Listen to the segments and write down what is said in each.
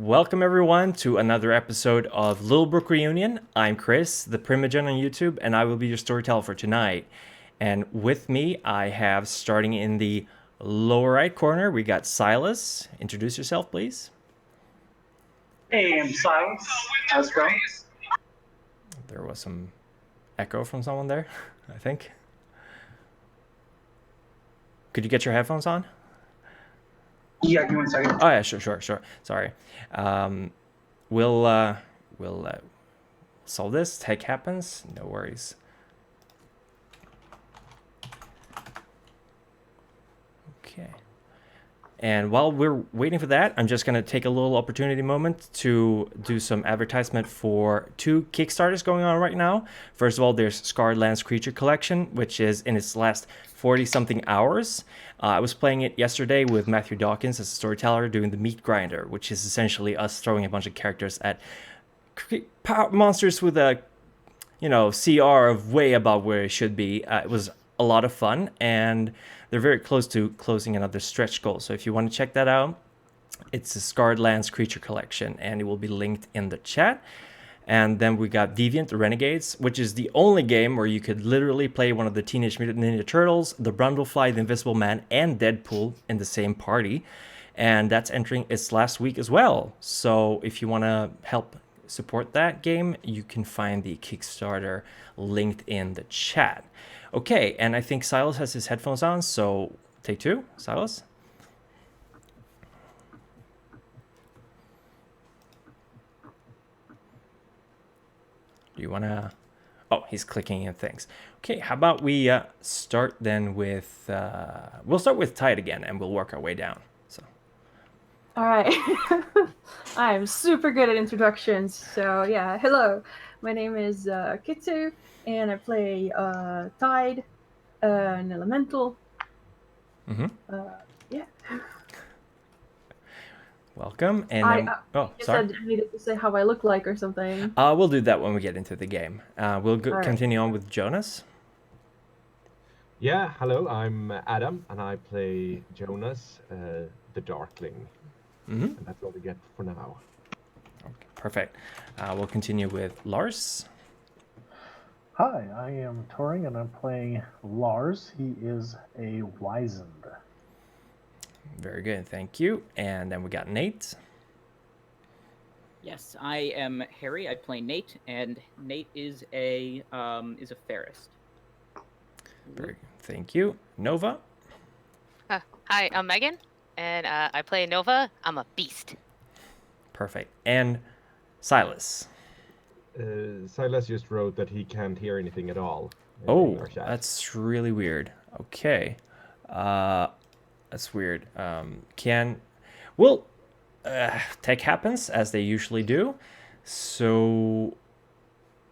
Welcome everyone to another episode of Littlebrook Reunion. I'm Chris, the Primogen on YouTube, and I will be your storyteller for tonight. And with me, I have, starting in the lower right corner, we got Silas. Introduce yourself, please. Hey, I'm Silas. How's it going? There was some echo from someone there, I think. Could you get your headphones on? Yeah, give me 1 second. Oh yeah, sure. Sorry. We'll solve this. Tech happens. No worries. Okay. And while we're waiting for that, I'm just going to take a little opportunity moment to do some advertisement for two Kickstarters going on right now. First of all, there's Scarred Lands Creature Collection, which is in its last 40-something hours. I was playing it yesterday with Matthew Dawkins as a storyteller doing the Meat Grinder, which is essentially us throwing a bunch of characters at monsters with a, CR of way above where it should be. It was a lot of fun, and they're very close to closing another stretch goal. So if you want to check that out, it's the Scarred Lands Creature Collection, and it will be linked in the chat. And then we got Deviant the Renegades, which is the only game where you could literally play one of the Teenage Mutant Ninja Turtles, the Brundlefly, the Invisible Man, and Deadpool in the same party. And that's entering its last week as well. So if you want to help support that game, you can find the Kickstarter linked in the chat. Okay, and I think Silas has his headphones on, so take two, Silas. Do you want to... Oh, he's clicking in things. Okay, how about we start then with... We'll start with Tide again, and we'll work our way down. So. All right. I'm super good at introductions, so yeah. Hello, my name is Kitsu, and I play Tide, an elemental. Mm-hmm. Yeah. Welcome. And then, sorry. I needed to say how I look like or something. We'll do that when we get into the game. We'll continue on with Jonas. Yeah, hello, I'm Adam, and I play Jonas, the Darkling. Mm-hmm. And that's all we get for now. Okay, perfect. We'll continue with Lars. Hi, I am Toring, and I'm playing Lars. He is a wizened. Very good, thank you. And then we got Nate. Yes, I am Harry. I play Nate, and Nate is a Ferrist. Very good, thank you. Nova. Hi, I'm Megan, and I play Nova. I'm a beast. Perfect. And Silas. Silas just wrote that he can't hear anything at all. Oh, that's really weird. Okay. That's weird. Tech happens as they usually do. So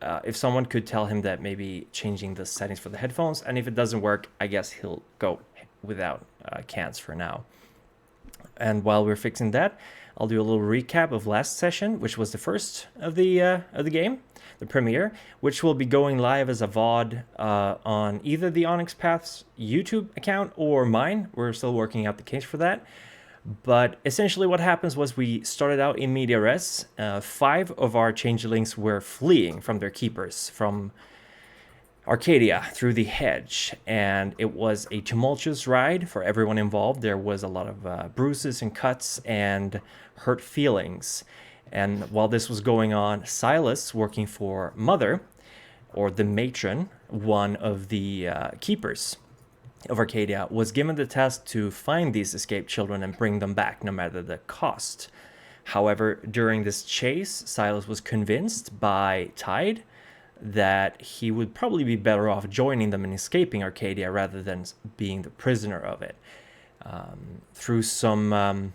if someone could tell him that maybe changing the settings for the headphones, and if it doesn't work, I guess he'll go without cans for now. And while we're fixing that, I'll do a little recap of last session, which was the first of the game, the premiere, which will be going live as a VOD on either the Onyx Path's YouTube account or mine. We're still working out the case for that. But essentially what happens was we started out in media res. 5 of our changelings were fleeing from their keepers from Arcadia through the hedge, and it was a tumultuous ride for everyone involved. There was a lot of bruises and cuts and hurt feelings. And while this was going on, Silas, working for Mother, or the matron, one of the keepers of Arcadia, was given the task to find these escaped children and bring them back, no matter the cost. However, during this chase, Silas was convinced by Tide that he would probably be better off joining them and escaping Arcadia rather than being the prisoner of it. Through some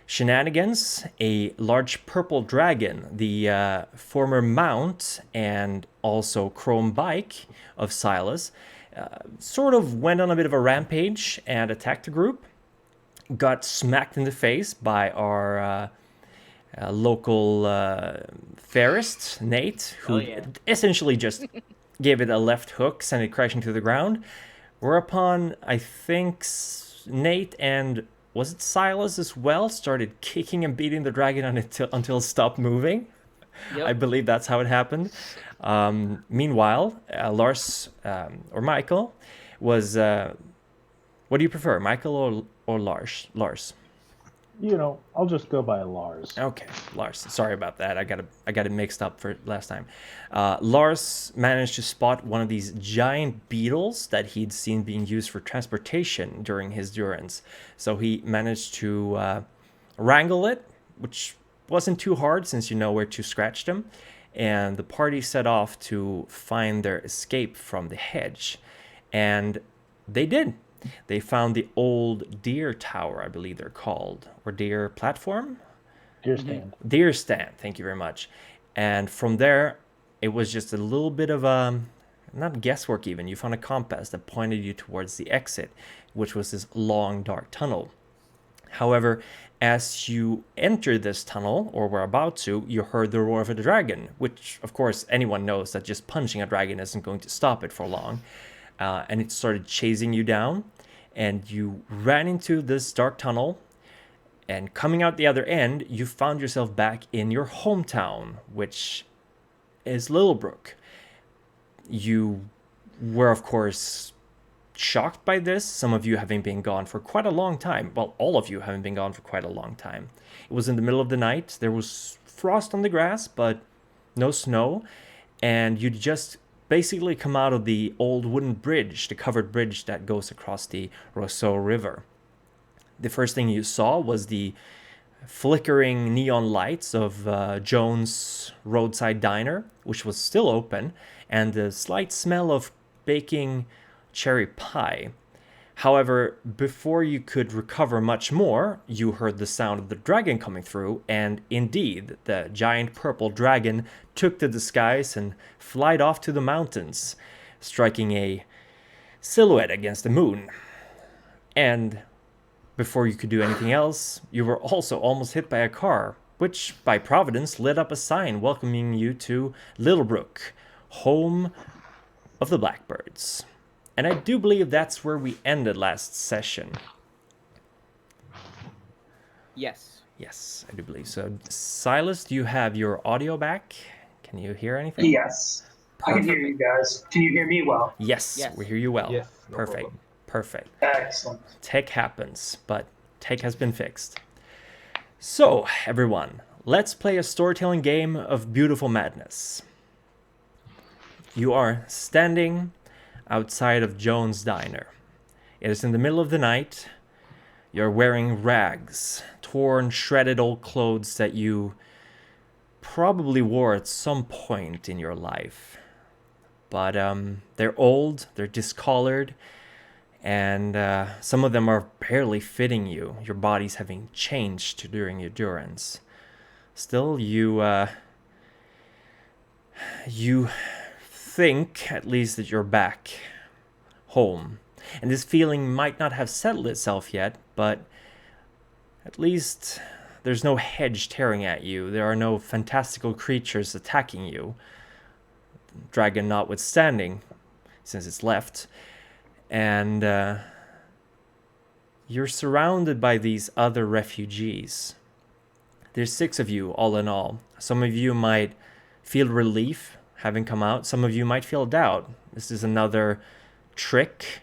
shenanigans, a large purple dragon, the former mount and also chrome bike of Silas, sort of went on a bit of a rampage and attacked the group, got smacked in the face by our local Ferrist, Nate, who essentially just gave it a left hook, sent it crashing to the ground. Whereupon, I think Nate and was it Silas as well, started kicking and beating the dragon until it stopped moving. Yep. I believe that's how it happened. Meanwhile, Lars or Michael was. What do you prefer, Michael or Lars? Lars. I'll just go by Lars. Okay, Lars. Sorry about that. I got it mixed up for last time. Lars managed to spot one of these giant beetles that he'd seen being used for transportation during his durance. So he managed to wrangle it, which wasn't too hard since you know where to scratch them. And the party set off to find their escape from the hedge. And they did. They found the old deer tower, I believe they're called, or deer platform? Deer stand. Deer stand, thank you very much. And from there, it was just a little bit of not guesswork even. You found a compass that pointed you towards the exit, which was this long, dark tunnel. However, as you entered this tunnel, or were about to, you heard the roar of a dragon, which, of course, anyone knows that just punching a dragon isn't going to stop it for long. And it started chasing you down, and you ran into this dark tunnel, and coming out the other end, you found yourself back in your hometown, which is Littlebrook. You were, of course, shocked by this, some of you having been gone for quite a long time. Well, all of you having been gone for quite a long time. It was in the middle of the night. There was frost on the grass, but no snow, and you'd just basically come out of the old wooden bridge, the covered bridge that goes across the Roseau River. The first thing you saw was the flickering neon lights of Joan's roadside diner, which was still open, and the slight smell of baking cherry pie. However, before you could recover much more, you heard the sound of the dragon coming through, and indeed, the giant purple dragon took the disguise and flied off to the mountains, striking a silhouette against the moon. And before you could do anything else, you were also almost hit by a car, which, by providence, lit up a sign welcoming you to Littlebrook, home of the Blackbirds. And I do believe that's where we ended last session. Yes. Yes, I do believe so. Silas, do you have your audio back? Can you hear anything? Yes. I can hear you guys. Can you hear me well? Yes, Yes. we hear you well. Yes, no Perfect. problem. Perfect. Excellent. Tech happens, but tech has been fixed. So, everyone, let's play a storytelling game of beautiful madness. You are standing outside of Joan's diner. It is in the middle of the night. You're wearing rags, torn, shredded old clothes that you probably wore at some point in your life. But they're old, they're discolored, and some of them are barely fitting you. Your body's having changed during your durance. Still, you think, at least, that you're back home. And this feeling might not have settled itself yet, but at least there's no hedge tearing at you. There are no fantastical creatures attacking you. Dragon notwithstanding, since it's left. And you're surrounded by these other refugees. There's 6 of you, all in all. Some of you might feel relief having come out. Some of you might feel doubt. This is another trick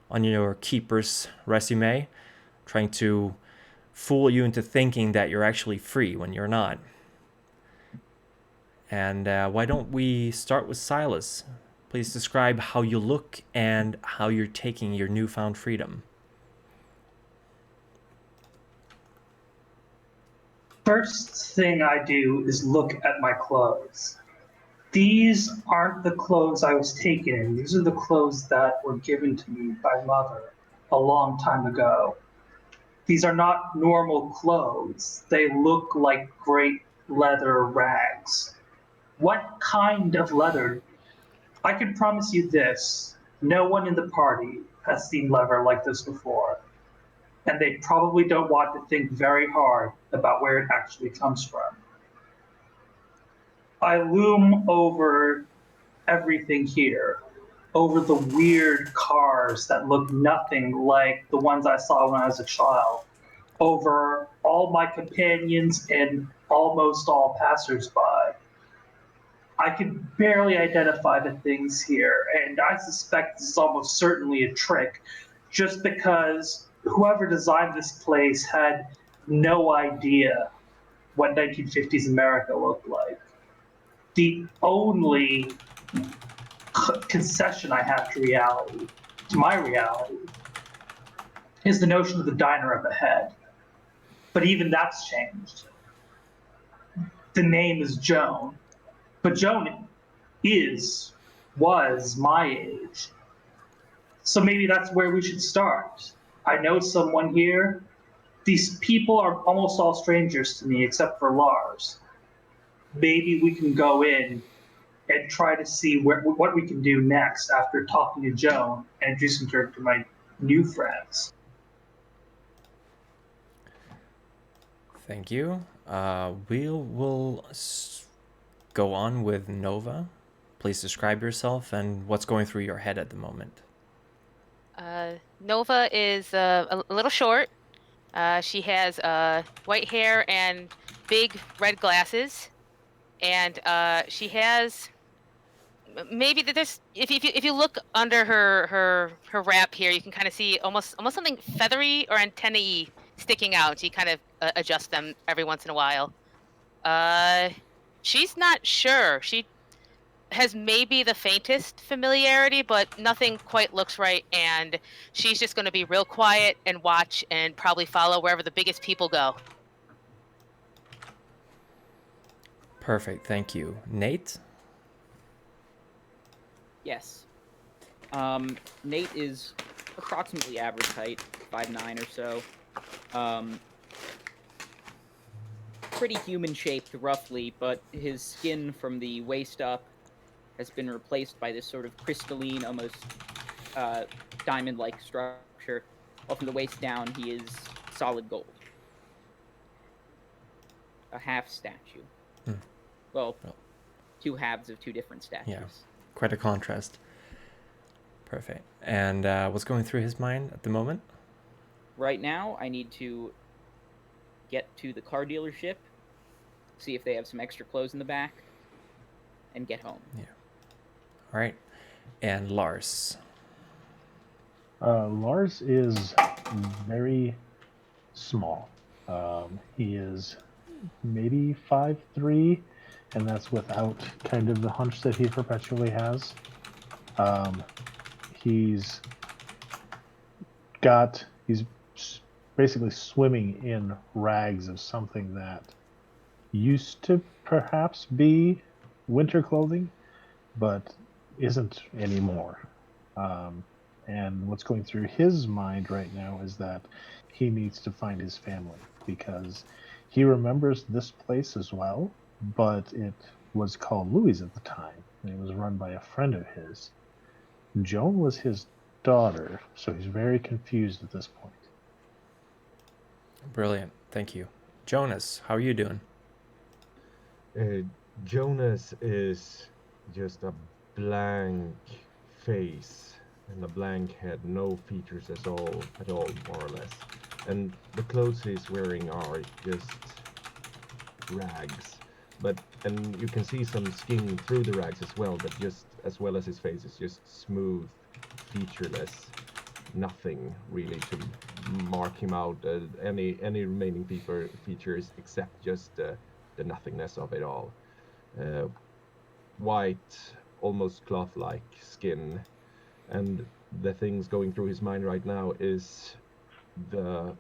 on your keeper's resume, trying to fool you into thinking that you're actually free when you're not. And why don't we start with Silas? Please describe how you look and how you're taking your newfound freedom. First thing I do is look at my clothes. These aren't the clothes I was taken in. These are the clothes that were given to me by Mother a long time ago. These are not normal clothes. They look like great leather rags. What kind of leather? I can promise you this. No one in the party has seen leather like this before. And they probably don't want to think very hard about where it actually comes from. I loom over everything here, over the weird cars that look nothing like the ones I saw when I was a child, over all my companions and almost all passersby. I can barely identify the things here, and I suspect this is almost certainly a trick, just because whoever designed this place had no idea what 1950s America looked like. The only concession I have to my reality, is the notion of the diner up ahead. But even that's changed. The name is Joan, but Joan was my age. So maybe that's where we should start. I know someone here. These people are almost all strangers to me, except for Lars. Maybe we can go in and try to see what we can do next after talking to Joan and introducing her to my new friends. Thank you. We'll go on with Nova. Please describe yourself and what's going through your head at the moment. Nova is a little short. She has white hair and big red glasses, and she has maybe this. If you look under her wrap here, you can kind of see almost something feathery or antennae sticking out. She kind of adjusts them every once in a while. She's not sure. She has maybe the faintest familiarity, but nothing quite looks right, and she's just going to be real quiet and watch and probably follow wherever the biggest people go. Perfect, thank you. Nate? Yes. Nate is approximately average height, 5'9" or so. Pretty human-shaped, roughly, but his skin from the waist up has been replaced by this sort of crystalline, almost diamond-like structure, while from the waist down he is solid gold. A half statue. Well, two halves of two different statues. Yeah, quite a contrast. Perfect. And what's going through his mind at the moment? Right now, I need to get to the car dealership, see if they have some extra clothes in the back, and get home. Yeah. All right. And Lars? Lars is very small. He is maybe 5'3", and that's without kind of the hunch that he perpetually has. He's basically swimming in rags of something that used to perhaps be winter clothing, but isn't anymore. And what's going through his mind right now is that he needs to find his family, because he remembers this place as well, but it was called Louis at the time, and it was run by a friend of his. Joan was his daughter, so he's very confused at this point. Brilliant. Thank you. Jonas, how are you doing? Jonas is just a blank face and a blank head, no features at all, more or less. And the clothes he's wearing are just rags. And you can see some skin through the rags as well, but just as well as his face is just smooth, featureless, nothing really to mark him out, any remaining features except just the nothingness of it all. White, almost cloth-like skin, and the things going through his mind right now is the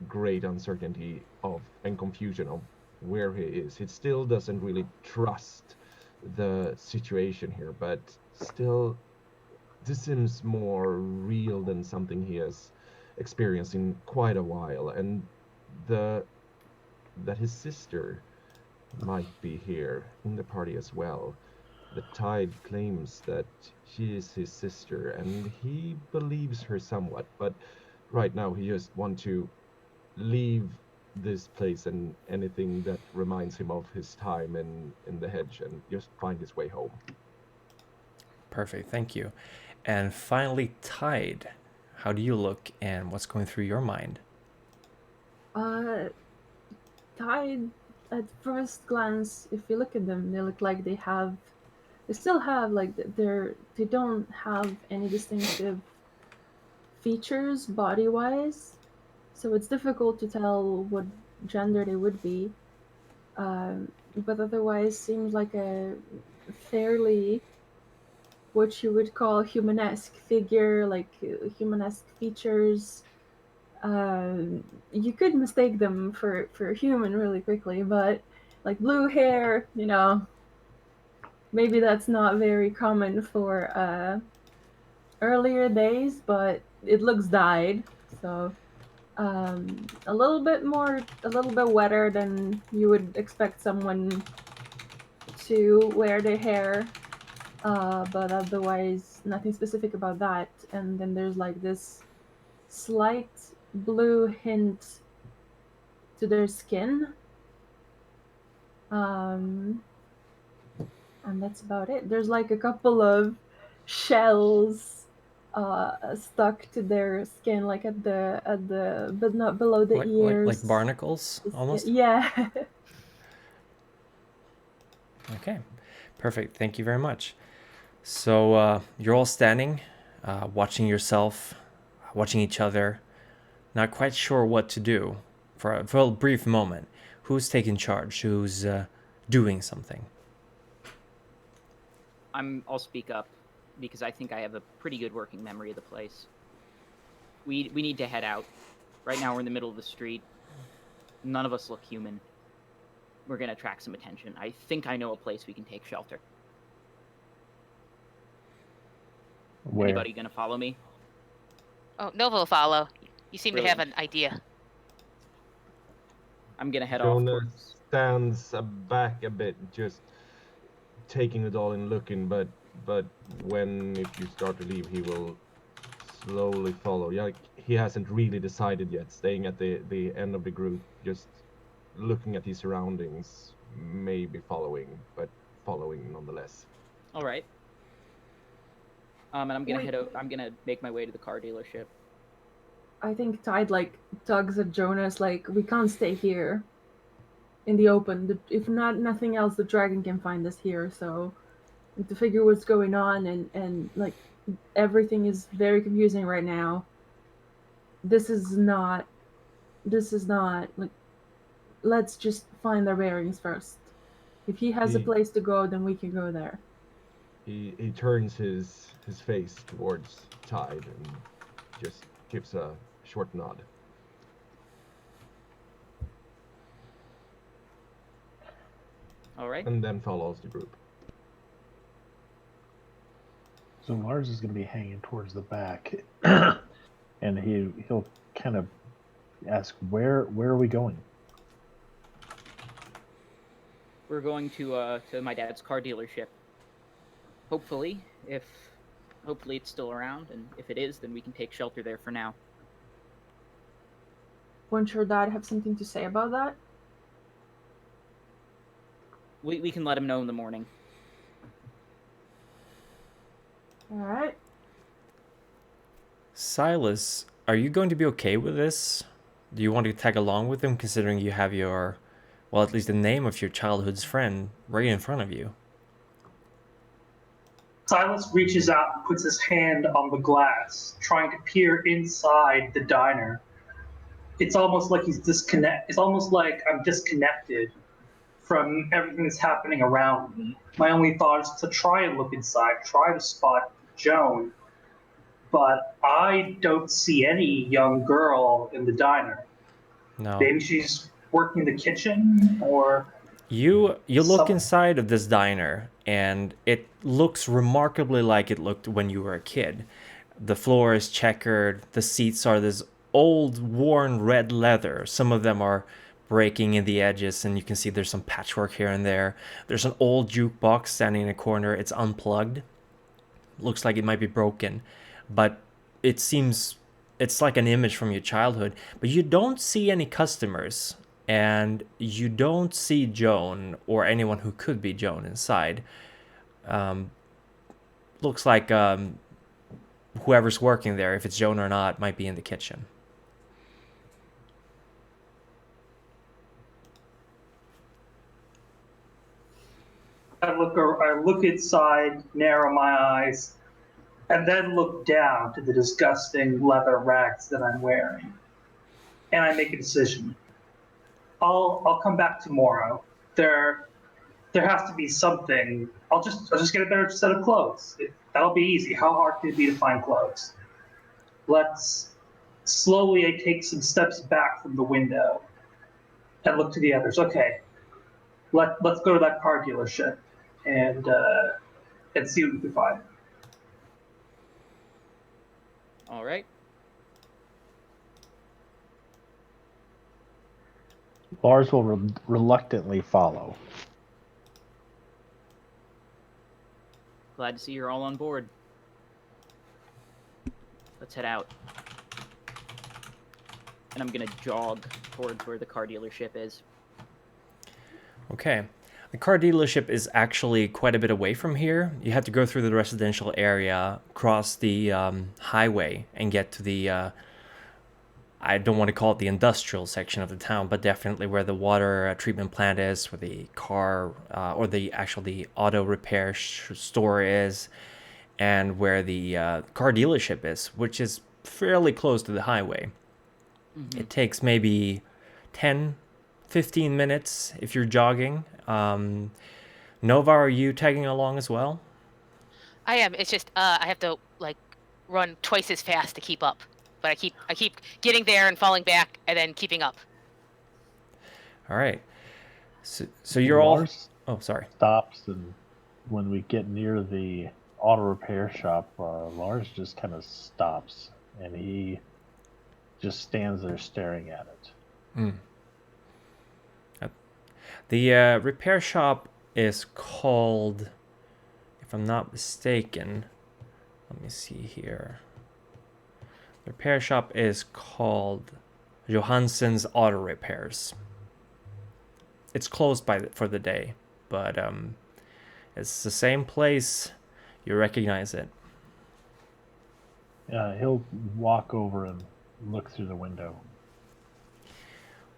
great uncertainty and confusion of where he is. He still doesn't really trust the situation here, but still this seems more real than something he has experienced in quite a while, and that his sister might be here in the party as well. The Tide claims that she is his sister, and he believes her somewhat, but right now he just wants to leave this place and anything that reminds him of his time in the hedge and just find his way home. Perfect, thank you. And finally, Tide, how do you look and what's going through your mind? Tide, at first glance, if you look at them, they look like they still have like they don't have any distinctive features body-wise, so it's difficult to tell what gender they would be. But otherwise, seems like a fairly what you would call humanesque figure, like humanesque features. You could mistake them for a human really quickly, but like blue hair, maybe that's not very common for earlier days, but it looks dyed, so a little bit wetter than you would expect someone to wear their hair, but otherwise nothing specific about that. And then there's like this slight blue hint to their skin, and that's about it. There's like a couple of shells stuck to their skin, like at the but not below the ears, like barnacles almost. Yeah. Okay, perfect. Thank you very much. So you're all standing, watching yourself, watching each other, not quite sure what to do for a brief moment. Who's taking charge? Who's doing something? I'll speak up because I think I have a pretty good working memory of the place. We need to head out. Right now we're in the middle of the street. None of us look human. We're gonna attract some attention. I think I know a place we can take shelter. Where? Anybody gonna follow me? Oh, Nova will follow. You seem to have Brilliant. an idea. I'm gonna head off Joan towards... stands back a bit, just taking it all in, looking. But if you start to leave, he will slowly follow. Yeah, he hasn't really decided yet. Staying at the end of the group, just looking at his surroundings, maybe following, but following nonetheless. All right. And I'm gonna head out. I'm gonna make my way to the car dealership. I think Tide like tugs at Jonas like, we can't stay here in the open. If not nothing else, the dragon can find us here. So to figure what's going on, and like everything is very confusing right now. This is not like, let's just find our bearings first. If he has a place to go, then we can go there. He turns his face towards Tide and just gives a short nod. All right. And then follows the group. So Lars is going to be hanging towards the back, and he'll kind of ask, "Where are we going?" We're going to my dad's car dealership. Hopefully it's still around, and if it is, then we can take shelter there for now. Won't your dad have something to say about that? We can let him know in the morning. All right. Silas, are you going to be okay with this? Do you want to tag along with him, considering you have at least the name of your childhood's friend right in front of you? Silas reaches out and puts his hand on the glass, trying to peer inside the diner. It's almost like It's almost like I'm disconnected from everything that's happening around me. My only thought is to try and look inside, try to spot Joan, but I don't see any young girl in the diner. No. Maybe she's working in the kitchen, or... You look inside of this diner, and it looks remarkably like it looked when you were a kid. The floor is checkered, the seats are this old, worn red leather. Some of them are breaking in the edges, and you can see there's some patchwork here and there. There's an old jukebox standing in a corner. It's unplugged. Looks like it might be broken, but it's like an image from your childhood. But you don't see any customers, and you don't see Joan or anyone who could be Joan inside. Looks like whoever's working there, if it's Joan or not, might be in the kitchen. I look inside, narrow my eyes, and then look down to the disgusting leather rags that I'm wearing. And I make a decision. I'll come back tomorrow. There has to be something. I'll just get a better set of clothes. That'll be easy. How hard can it be to find clothes? Let's slowly. I take some steps back from the window and look to the others. Okay, let's go to that car dealership and see what we can find. All right. Lars will reluctantly follow. Glad to see you're all on board. Let's head out. And I'm gonna jog towards where the car dealership is. Okay. The car dealership is actually quite a bit away from here. You have to go through the residential area, cross the highway, and get to the, I don't want to call it the industrial section of the town, but definitely where the water treatment plant is, where the car, or the auto repair store is, and where the car dealership is, which is fairly close to the highway. Mm-hmm. It takes maybe 10, 15 minutes if you're jogging. Nova, are you tagging along as well? I am. It's just I have to run twice as fast to keep up. But I keep getting there and falling back and then keeping up. All right. So you're Lars all. Oh, sorry. Stops, and when we get near the auto repair shop, Lars just kind of stops, and he just stands there staring at it. Mm. The repair shop is called, if I'm not mistaken, let me see here. The repair shop is called Johansson's Auto Repairs. It's closed for the day, but it's the same place. You recognize it. He'll walk over and look through the window.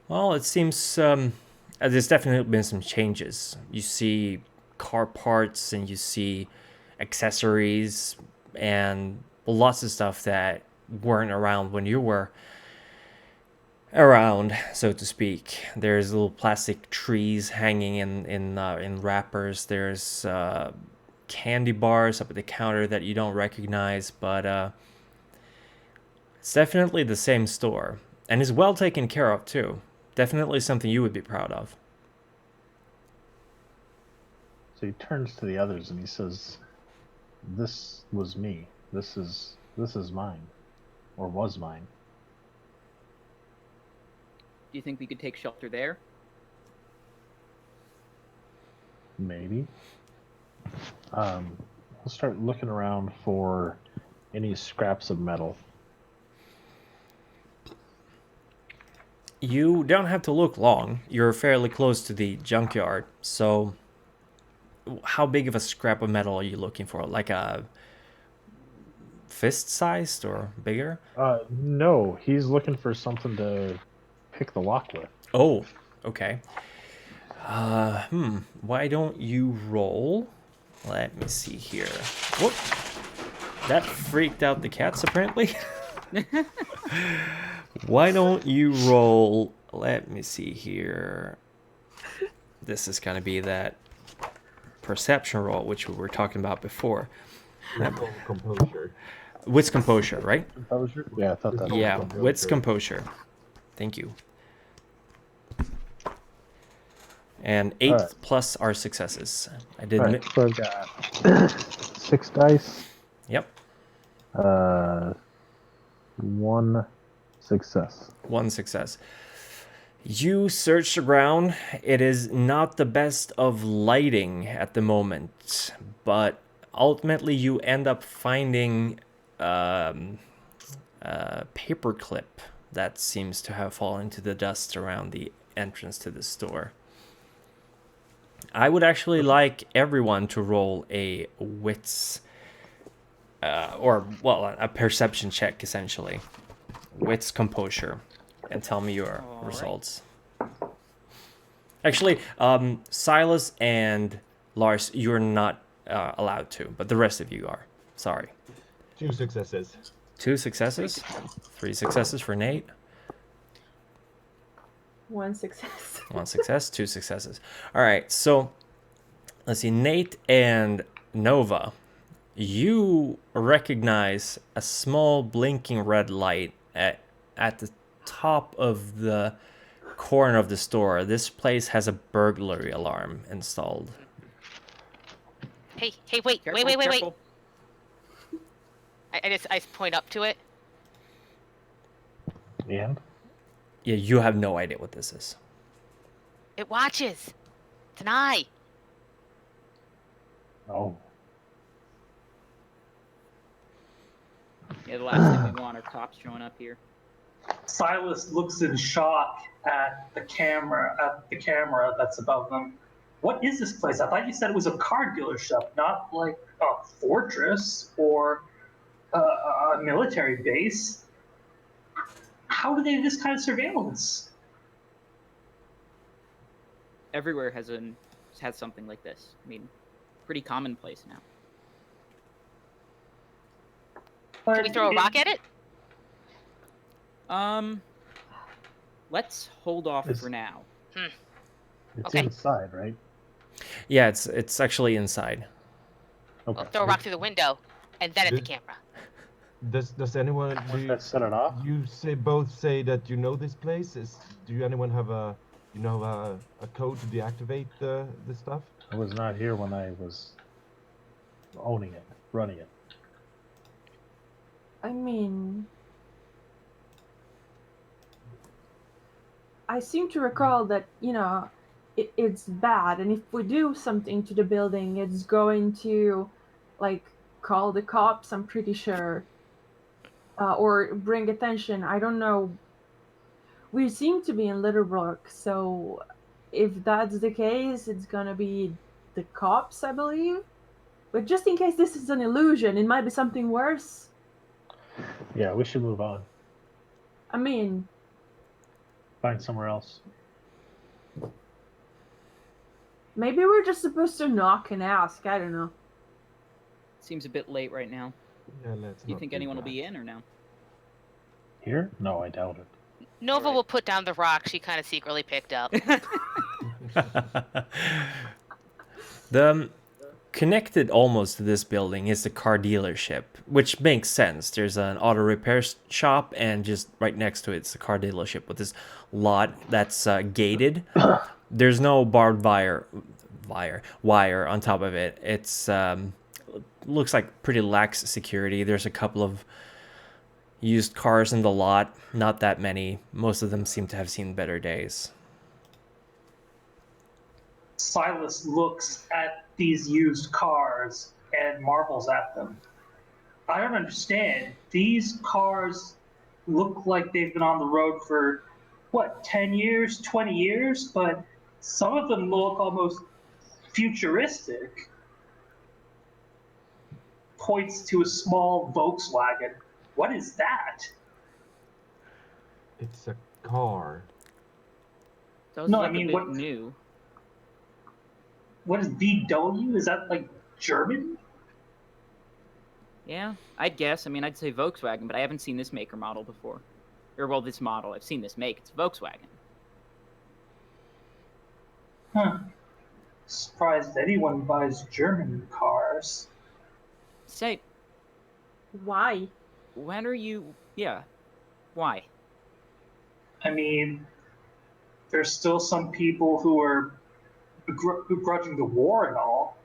Well, it seems there's definitely been some changes. You see car parts and you see accessories and lots of stuff that weren't around when you were around, so to speak. There's little plastic trees hanging in wrappers. There's candy bars up at the counter that you don't recognize, but it's definitely the same store and is well taken care of too. Definitely something you would be proud of. So he turns to the others and he says, "This was me. This is mine, or was mine." Do you think we could take shelter there? Maybe. We'll start looking around for any scraps of metal. You don't have to look long. You're fairly close to the junkyard. So how big of a scrap of metal are you looking for? Like a fist-sized or bigger? No, he's looking for something to pick the lock with. Oh, okay. Why don't you roll? Let me see here. Whoop. That freaked out the cats, apparently. Why don't you roll? Let me see here. This is going to be that perception roll, which we were talking about before. Composure. Wits composure, right? Composure? Yeah, I thought that. Yeah, wits composure. Thank you. And 8 right. plus our successes. I did. Right, so I've got 6 dice. Yep. 1 success. 1 success. You search the ground. It is not the best of lighting at the moment, but ultimately you end up finding a paperclip that seems to have fallen into the dust around the entrance to the store. I would actually like everyone to roll a wits, a perception check, essentially. Wits composure, and tell me your results. Actually, Silas and Lars, you're not allowed to, but the rest of you are. Sorry. 2 successes. 2 successes. 3 successes for Nate. 1 success. 1 success, 2 successes. All right, so let's see. Nate and Nova, you recognize a small blinking red light at the top of the corner of the store. This place has a burglary alarm installed. Hey, wait. Careful. I just point up to it. And Yeah, you have no idea what this is. It watches. It's an eye. oh, Yeah, the last thing we want are cops showing up here. Silas looks in shock at the camera that's above them. What is this place? I thought you said it was a car dealership, not like a fortress or a military base. How do they have this kind of surveillance? Everywhere has something like this. I mean, pretty commonplace now. Should we throw a rock at it? Let's hold off It's- for now. it's Okay. inside, right? Yeah, it's actually inside. Okay. We'll throw a rock through the window, and then at the Did- camera. Does anyone Wouldn't that set it off? you both say that you know this place? Do anyone have a code to deactivate the stuff? I was not here when I was owning it, running it. I mean, I seem to recall that, it's bad, and if we do something to the building, it's going to, call the cops, I'm pretty sure. Or bring attention. I don't know. We seem to be in Littlebrook, so if that's the case, it's gonna be the cops, I believe. But just in case this is an illusion, it might be something worse. Yeah, we should move on. I mean, Find somewhere else. maybe we're just supposed to knock and ask. I don't know. Seems a bit late right now. Yeah, let's. Do you not think do anyone will that. be in or no? Here? No, I doubt it. Nova Alright. will put down the rock she kind of secretly picked up. The connected almost to this building is the car dealership, which makes sense. There's an auto repair shop, and just right next to it's the car dealership with this lot that's gated. There's no barbed wire on top of it. It's looks like pretty lax security. There's a couple of used cars in the lot, not that many. Most of them seem to have seen better days. Silas looks at these used cars and marvels at them. I don't understand. These cars look like they've been on the road for, 10 years, 20 years? But some of them look almost futuristic. Points to a small Volkswagen. What is that? It's a car. Those No, look I mean, a bit what- new. What is VW? Is that like German? Yeah, I'd guess. I mean, I'd say Volkswagen, but I haven't seen this make or model before. Or, well, this model. I've seen this make. It's Volkswagen. Huh. Surprised anyone buys German cars. Say, Why? when are you... Yeah. Why? I mean, there's still some people who are begrudging the war and all.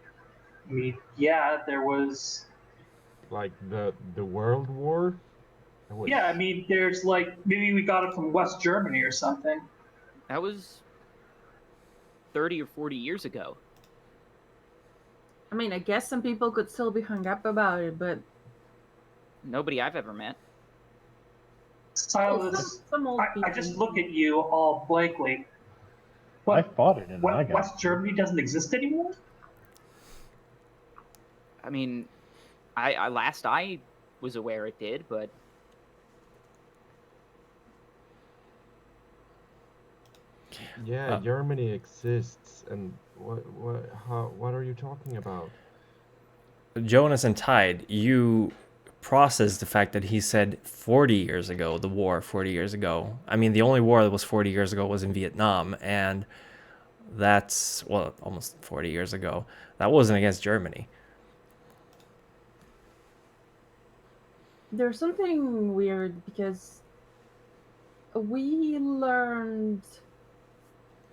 I mean, yeah, there was. Like the World War? Wait, Yeah, I mean, there's maybe we got it from West Germany or something. That was 30 or 40 years ago. I mean, I guess some people could still be hung up about it, but Nobody I've ever met. Silas, some old I people. just look at you all blankly. I What? fought it and I got West Germany doesn't exist anymore? I mean, I last I was aware it did, but Yeah, Germany exists, and what are you talking about? Jonas and Tide, you process the fact that he said 40 years ago, the war 40 years ago. I mean, the only war that was 40 years ago was in Vietnam, and that's, well, almost 40 years ago. That wasn't against Germany. There's something weird because we learned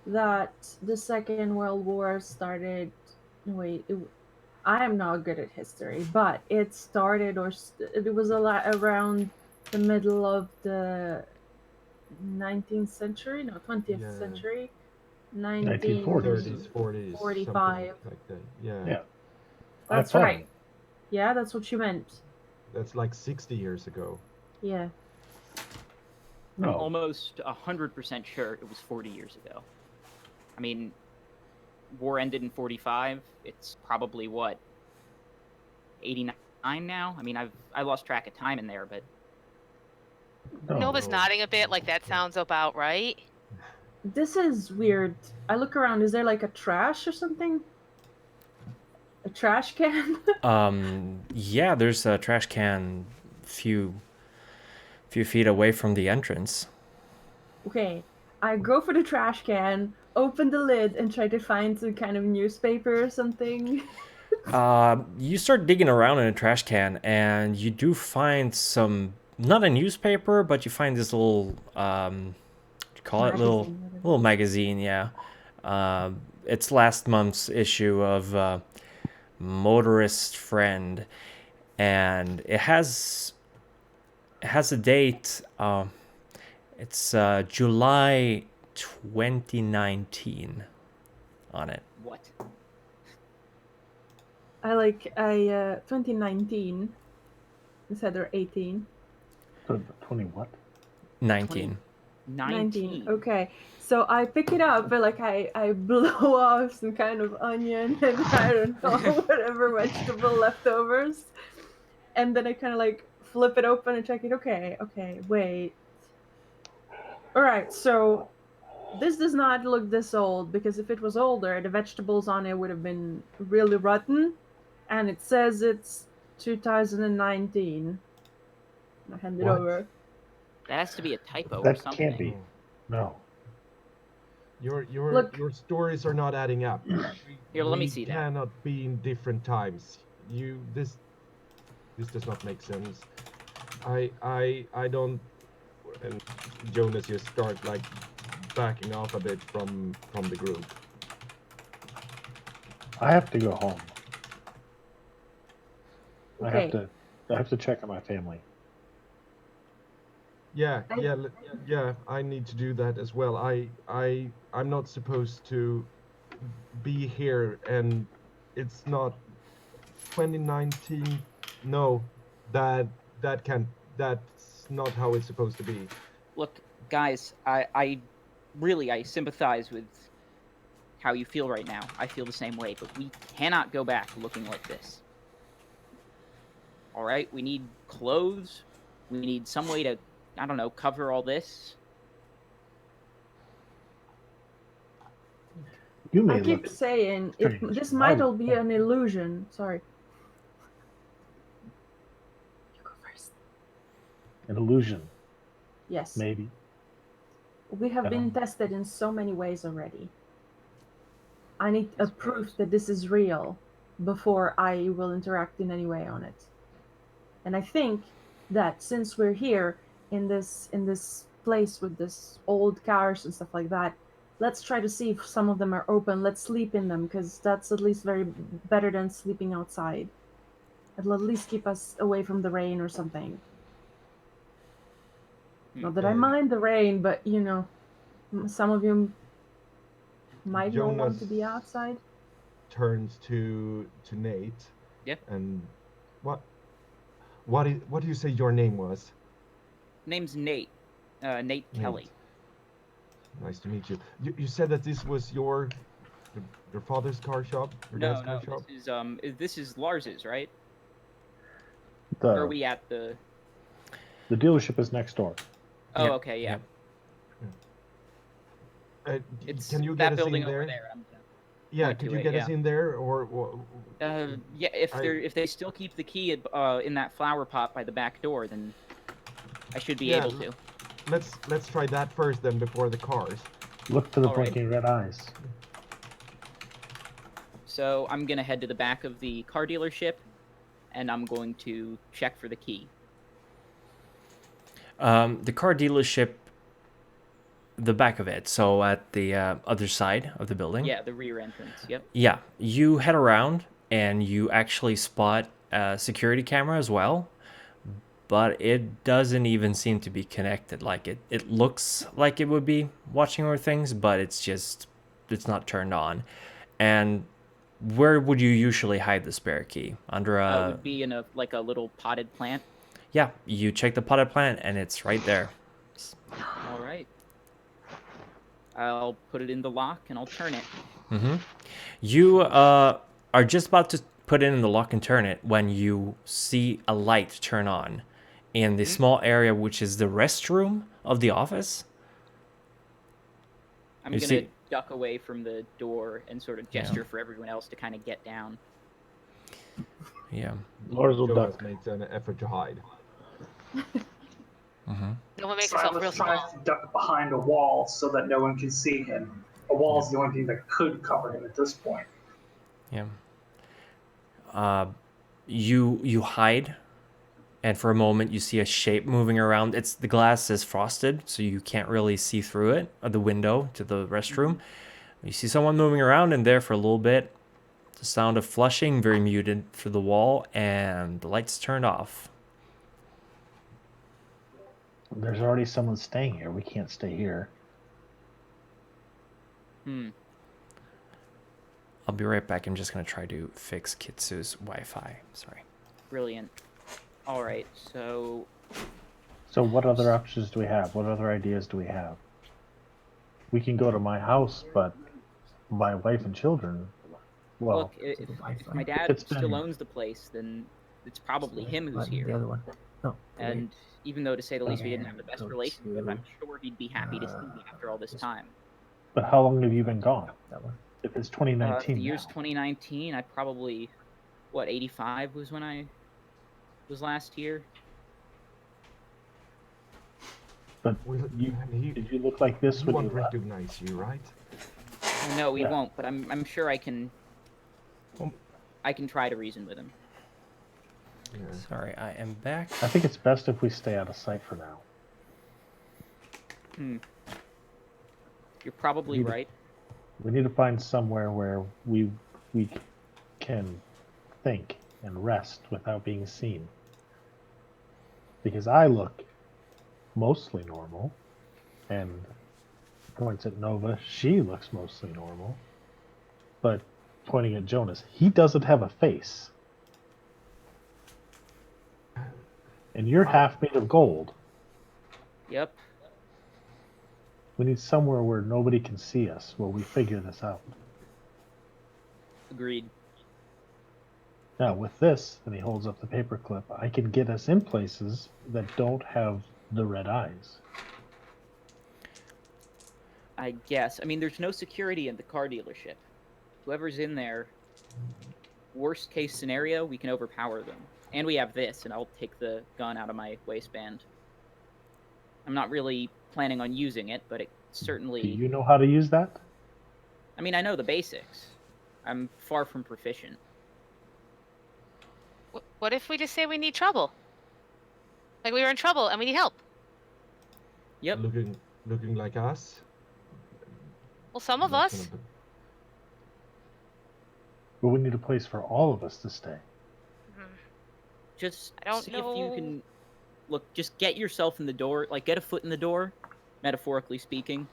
that the Second World War started. Wait, I am not good at history, but it started it was a lot around the middle of the 19th century, no, 20th Yeah. century, 1940s. 30s, 40s, 45. something like that. Yeah. Yeah. That's I thought right. Yeah, that's what you meant. That's like 60 years ago. Yeah. I'm No. almost 100% sure it was 40 years ago. I mean, war ended in 45. It's probably what, 89 now? I mean, I lost track of time in there, but No. Nova's nodding a bit like that sounds about right. This is weird. I look around. Is there like a trash or something? A trash can? Yeah, there's a trash can few feet away from the entrance. Okay. I go for the trash can, open the lid, and try to find some kind of newspaper or something. You start digging around in a trash can, and you do find some, not a newspaper, but you find this little, what do you call it? Little magazine, yeah. It's last month's issue of Motorist Friend, and it has a date. It's July 2019 on it. what? I 2019 instead of 18. 20 what? 19. 19. Okay. So I pick it up, but like I blow off some kind of onion and I don't know, whatever vegetable leftovers. And then I kind of like flip it open and check it. Okay, wait. Alright, so this does not look this old, because if it was older, the vegetables on it would have been really rotten. And it says it's 2019. I hand it What? over. That has to be a typo or That something. can't be. No. Look. Your stories are not adding up. Here, let me see We that. cannot be in different times. This does not make sense. I don't. And Jonas just start like backing off a bit from the group. I have to go home. Okay. I have to check on my family. Yeah, I need to do that as well. I'm not supposed to be here, and it's not 2019. No, that's not how it's supposed to be. Look, guys, I sympathize with how you feel right now. I feel the same way, but we cannot go back looking like this. All right, we need clothes. We need some way to, I don't know, cover all this. You may I keep look saying strange. this might all be an illusion. Sorry. You go first. an illusion, Yes. maybe. We have been tested in so many ways already. I need a proof that this is real before I will interact in any way on it. And I think that since we're here in this place with this old cars and stuff like that, let's try to see if some of them are open. Let's sleep in them, because that's at least better than sleeping outside. It'll at least keep us away from the rain or something. Not that I mind the rain, but you know, some of you might not want to be Jonas outside. Turns to Nate. Yep. And what do you say your name was? Name's Nate. Nate Kelly. Nice to meet you. You said that this was your father's car shop? Your dad's car shop? This is Lars's, right? The, Or are we at the... the dealership is next door. Oh, Yep. okay, yeah. It's can you that get us building in over there? there. I'm gonna Yeah, point could to you it, get us yeah. in there, or Yeah, if I- if they still keep the key in that flower pot by the back door, then I should be Yeah, able to. let's try that first, then before the cars. Look for the All right. blinking red eyes. So I'm gonna head to the back of the car dealership, and I'm going to check for the key. The car dealership, the back of it, so at the other side of the building. Yeah, the rear entrance. Yep. Yeah, you head around and you actually spot a security camera as well, but it doesn't even seem to be connected. Like it looks like it would be watching over things, but it's not turned on. And where would you usually hide the spare key? Under It a would be in a little potted plant. yeah, you check the potted plant and it's right there. All right. I'll put it in the lock and I'll turn it. Mm-hmm. You are just about to put it in the lock and turn it when you see a light turn on in the small area which is the restroom of the office. I'm You gonna see- duck away from the door and sort of gesture for everyone else to kind of get down. Yeah. Lars will Jonas duck. makes an effort to hide. Mm-hmm. No one makes himself real Silas tries small. to duck behind a wall so that no one can see him. A wall is the only thing that could cover him at this point. Yeah. You hide, and for a moment you see a shape moving around. It's the glass is frosted, so you can't really see through it, or the window to the restroom. You see someone moving around in there for a little bit. The sound of flushing, very muted through the wall, and the lights turned off. There's already someone staying here. We can't stay here. I'll be right back. I'm just gonna try to fix Kitsu's Wi-Fi. Sorry. Brilliant. All right, so So what other options do we have? What other ideas do we have? We can go to my house, but my wife and children. Well, look, if my dad It's been- still owns the place, then it's probably him who's The here. other one. No. And even though, to say the least, we didn't And have the best go relationship, to, I'm sure he'd be happy to see me after all this time. but how long have you been gone? that one. If it's 2019 The year's now. 2019. I probably, 85 was when I was last here. But Will you, he did you look like this when you won't left? recognize you, right? No, we Yeah. won't. But I'm sure I can. Um, I can try to reason with him. Yeah. Sorry, I am back. I think it's best if we stay out of sight for now. You're probably Need to- right. We need to find somewhere where we can think and rest without being seen. Because I look mostly normal, and points at Nova, she looks mostly normal. But pointing at Jonas, he doesn't have a face. And you're half made of gold. Yep. We need somewhere where nobody can see us while we figure this out. Agreed. Now, with this, and he holds up the paperclip, I can get us in places that don't have the red eyes. I guess. I mean, there's no security in the car dealership. Whoever's in there, worst case scenario, we can overpower them. And we have this, and I'll take the gun out of my waistband. I'm not really planning on using it, but it certainly... Do you know how to use that? I mean, I know the basics. I'm far from proficient. What if we just say we need trouble? Like we were in trouble and we need help. Yep. Looking like us. Well, some of Not us. gonna But we need a place for all of us to stay. Just I don't see if you know. can... Look, just get yourself in the door. Like, get a foot in the door, metaphorically speaking.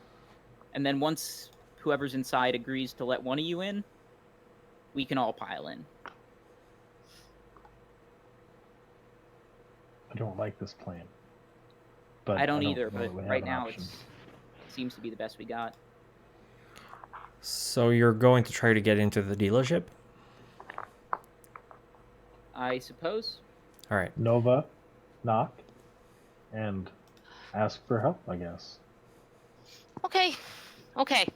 And then once whoever's inside agrees to let one of you in, we can all pile in. I don't like this plan. But I don't either, know but that we have right an now option. it seems to be the best we got. So you're going to try to get into the dealership? I suppose. All right. Nova, knock, and ask for help, I guess. Okay. Okay.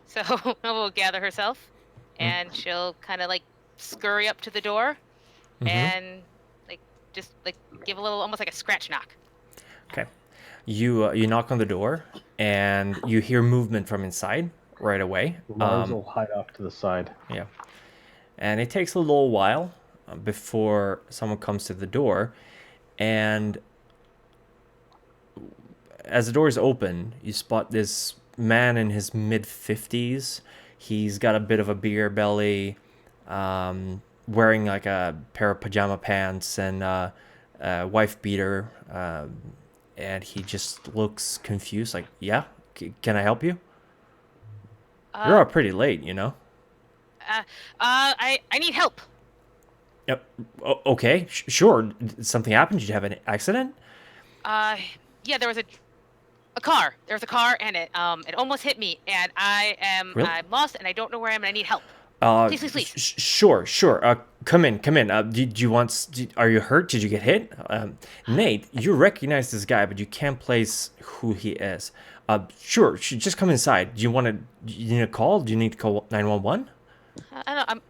So Nova will gather herself, and she'll kind of like scurry up to the door, and like just like give a little, almost like a scratch knock. Okay. You knock on the door, and you hear movement from inside right away. Lars will hide off to the side. Yeah. And it takes a little while before someone comes to the door. And as the door is open, you spot this man in his mid-50s. He's got a bit of a beer belly, wearing like a pair of pajama pants and a wife beater. And he just looks confused, like, yeah, can I help you? You're up pretty late, you know? I need help. Yep. Okay, sure. Did something happened? Did you have an accident? Yeah, there was a car. There was a car, and it almost hit me, and Really? I'm lost, and I don't know where I am, and I need help. Please. Sure. Come in. Do you want? Are you hurt? Did you get hit? Nate, you recognize this guy, but you can't place who he is. Sure. Just come inside. Do you need a call? Do you need to call 911? I don't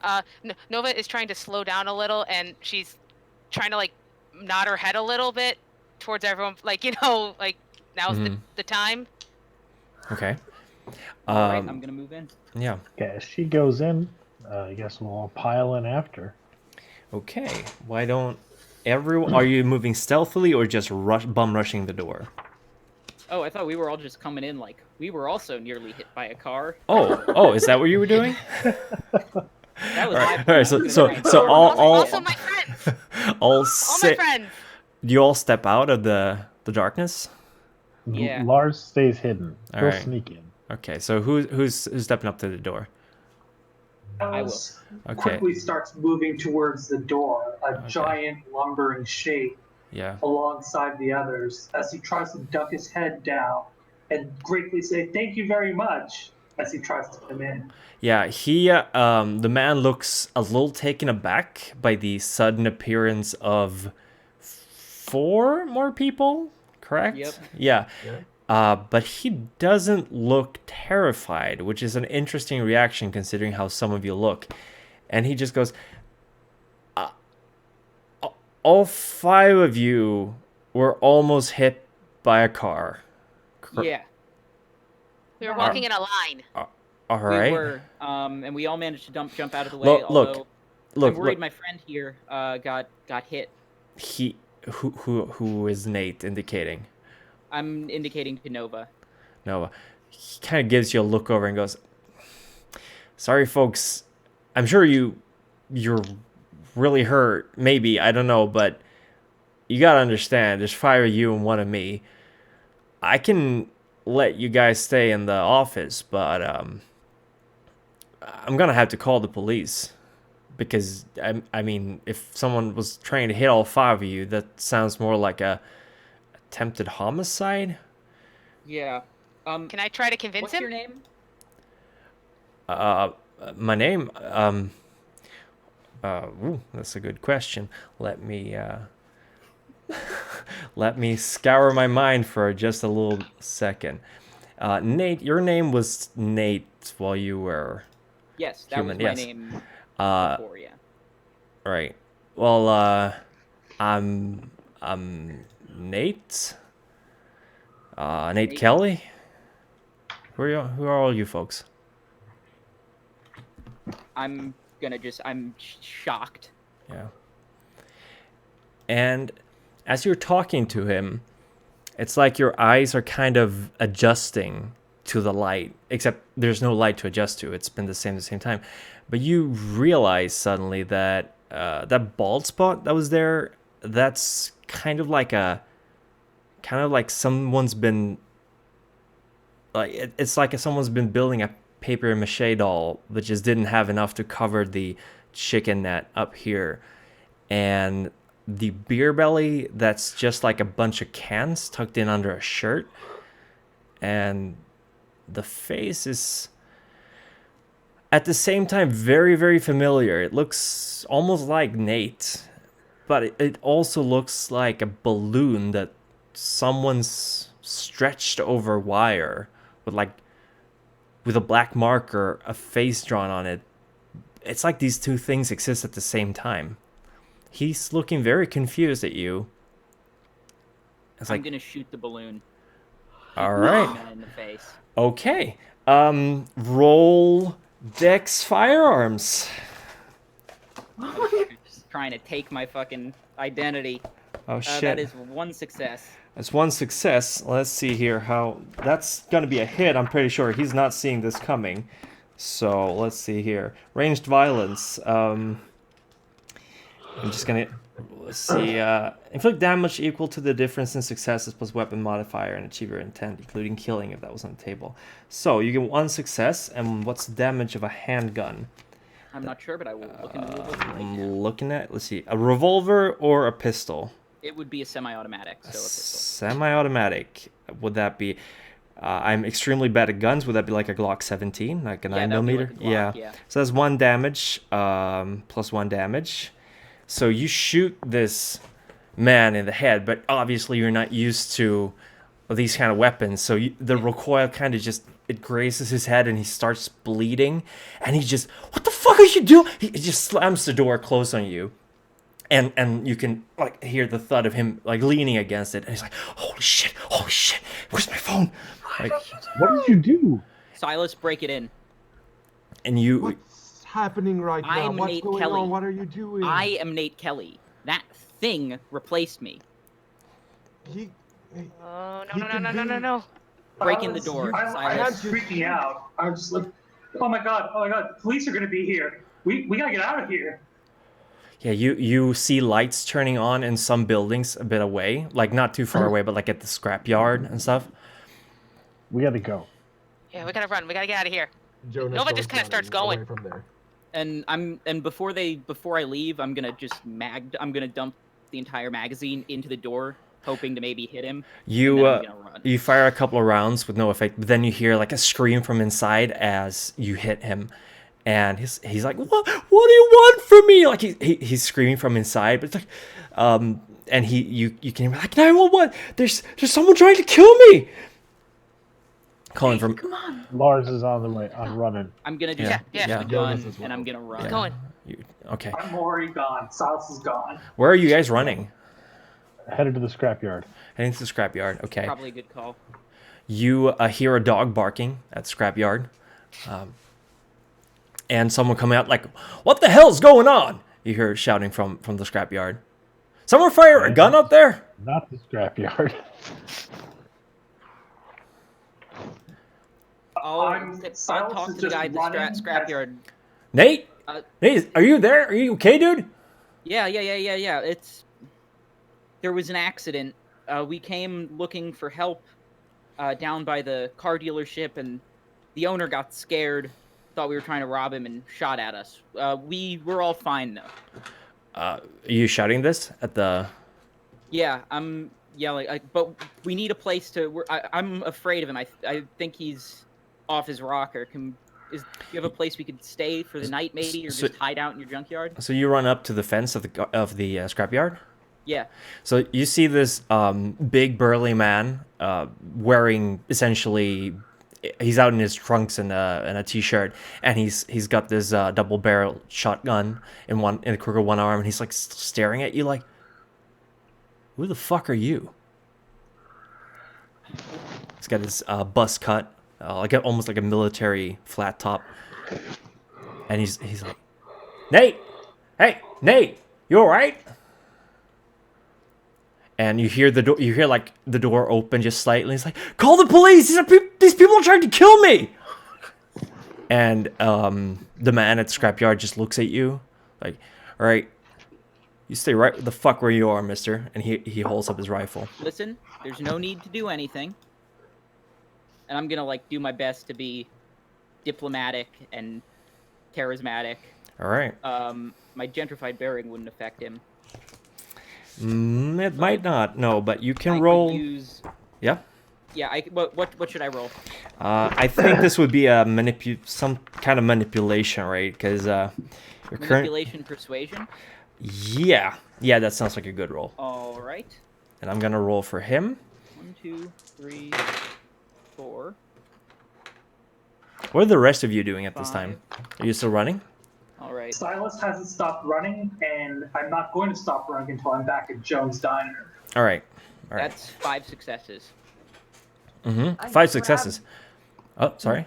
know. Nova is trying to slow down a little, and she's trying to like nod her head a little bit towards everyone, like, like now's the time. Okay. All right, I'm gonna move in. Yeah. Okay, as she goes in, I guess we'll all pile in after. Okay. Why don't everyone? Are you moving stealthily or just bum rushing the door? Oh, I thought we were all just coming in like we were also nearly hit by a car. Oh, is that what you were doing? That was All right. So all Also my friends. all All my friends. you all step out of the darkness. Yeah. Lars stays hidden. All He'll right. sneak in. Okay. So who's stepping up to the door? I will. Alice Okay. quickly starts moving towards the door, a giant lumbering shape Yeah. alongside the others as he tries to duck his head down and gratefully say thank you very much as he tries to come in. Yeah, the man looks a little taken aback by the sudden appearance of 4 more people, correct? Yep. Yeah. But he doesn't look terrified, which is an interesting reaction considering how some of you look. And he just goes, all 5 of you were almost hit by a car. Yeah. We were walking in a line. All right. We were, and we all managed to jump out of the way. Look, I'm worried my friend here got hit. Who is Nate indicating? I'm indicating to Nova. Noah. He kind of gives you a look over and goes, sorry, folks. I'm sure you're really hurt. Maybe, I don't know, but you gotta understand, there's 5 of you and 1 of me. I can let you guys stay in the office, but I'm gonna have to call the police. Because, I mean, if someone was trying to hit all 5 of you, that sounds more like a attempted homicide. Yeah. Can I try to convince What's him? your name? My name, that's a good question. Let me scour my mind for just a little second. Nate, your name was Nate while you were Yes, that human. was my Yes. name before, yeah. Right. Well, I'm Nate. Nate Nate. Kelly. Who are all you folks? I'm shocked. Yeah. And as you're talking to him, it's like your eyes are kind of adjusting to the light, except there's no light to adjust to. It's been the same time. But you realize suddenly that that bald spot that was there, that's kind of like someone's been it's like someone's been building a paper mache doll that just didn't have enough to cover the chicken net up here. And the beer belly, that's just like a bunch of cans tucked in under a shirt. And the face is at the same time very, very familiar. It looks almost like Nate, but it also looks like a balloon that someone's stretched over wire with a black marker, a face drawn on it. It's like these two things exist at the same time. He's looking very confused at you. It's I'm like, gonna shoot the balloon. all Shoot right, the man in the face. okay. Roll Dex Firearms. Just trying to take my fucking identity. Oh shit. That is one success. That's one success. Let's see here how that's gonna be a hit. I'm pretty sure he's not seeing this coming. So let's see here. Ranged violence. I'm just gonna let's see. Inflict damage equal to the difference in successes plus weapon modifier and achieve your intent, including killing if that was on the table. So you get one success, and what's the damage of a handgun? I'm not sure, but I will look into the book right I'm now. looking at. Let's see, a revolver or a pistol. It would be a semi-automatic, so a pistol. Semi-automatic. Would that be? I'm extremely bad at guns. Would that be like a Glock 17, like a 9mm? Like a Glock, yeah. So that's 1 damage, plus 1 damage. So you shoot this man in the head, but obviously you're not used to these kind of weapons. So the recoil kind of just it grazes his head, and he starts bleeding. And he just, what the fuck are you doing? He just slams the door closed on you. And you can like hear the thud of him like leaning against it, and he's like, holy shit, where's my phone? Like, What did you do? Silas, break it in. and you What's happening right now? I'm What's Nate going Kelly. on? What are you doing? I am Nate Kelly. That thing replaced me. He, Oh, He no, no, can no, no, no, be- no. Break in the door, I was Silas. freaking out. I was just like, oh my god, the police are gonna be here. We gotta get out of here. Yeah, you see lights turning on in some buildings a bit away, like not too far away, but like at the scrapyard and stuff. We got to go. Yeah, we gotta run. We gotta get out of here. Jonas Nova goes just kinda starts running going. away from there. And before I leave, I'm gonna just dump the entire magazine into the door, hoping to maybe hit him. You and then I'm gonna run. you fire a couple of rounds with no effect, but then you hear like a scream from inside as you hit him, and he's like, what do you want from me? Like he's screaming from inside, but it's like, and you can hear like 911. There's someone trying to kill me. Calling from. Come on. Lars is on the way. I'm running. I'm gonna just Yeah, ditch yeah. the Jonas gun as well. and I'm gonna run. Yeah. Going. Okay, I'm already gone. Silas is gone. where are you guys running? Headed to the scrapyard. Heading to the scrapyard. Okay. Probably a good call. You hear a dog barking at the scrapyard, and someone coming out like, "What the hell's going on?" You hear shouting from the scrapyard. Someone fire a gun up there. Not the scrapyard. I'm- I'll Silas talk is to the just guy at the running scrapyard. Nate, Uh, Nate, are you there? Are you okay, dude? Yeah. There was an accident. We came looking for help down by the car dealership, and the owner got scared, thought we were trying to rob him, and shot at us. We were all fine though. Are you shouting this at the? Yeah, I'm yelling. But we need a place to. I'm afraid of him. I think he's off his rocker. Do you have a place we could stay for the night, maybe, or So- just hide out in your junkyard? So you run up to the fence of the scrapyard. Yeah. So you see this big burly man wearing essentially, he's out in his trunks and a t-shirt, and he's got this double barrel shotgun in the crook of one arm, and he's like staring at you like, who the fuck are you? He's got his buzz cut, almost like a military flat top, and he's like, Nate, hey Nate, you all right? And you hear the door. You hear like the door open just slightly. It's like, call the police! These people are trying to kill me. And the man at the scrapyard just looks at you, like, all right, you stay right the fuck where you are, mister. And he holds up his rifle. Listen, there's no need to do anything. And I'm gonna do my best to be diplomatic and charismatic. All right. My gentrified bearing wouldn't affect him. It might not. No, but you can I roll. could use... Yeah. Yeah. What should I roll? I think this would be a some kind of manipulation, right? Because your current. Manipulation, persuasion. Yeah, that sounds like a good roll. All right. And I'm gonna roll for him. 1, 2, 3, 4. What are the rest of you doing at this time? 5. Are you still running? All right. Silas hasn't stopped running, and I'm not going to stop running until I'm back at Joan's diner. All right. All right. That's 5 successes. Mm-hmm. I 5 successes. Oh, sorry.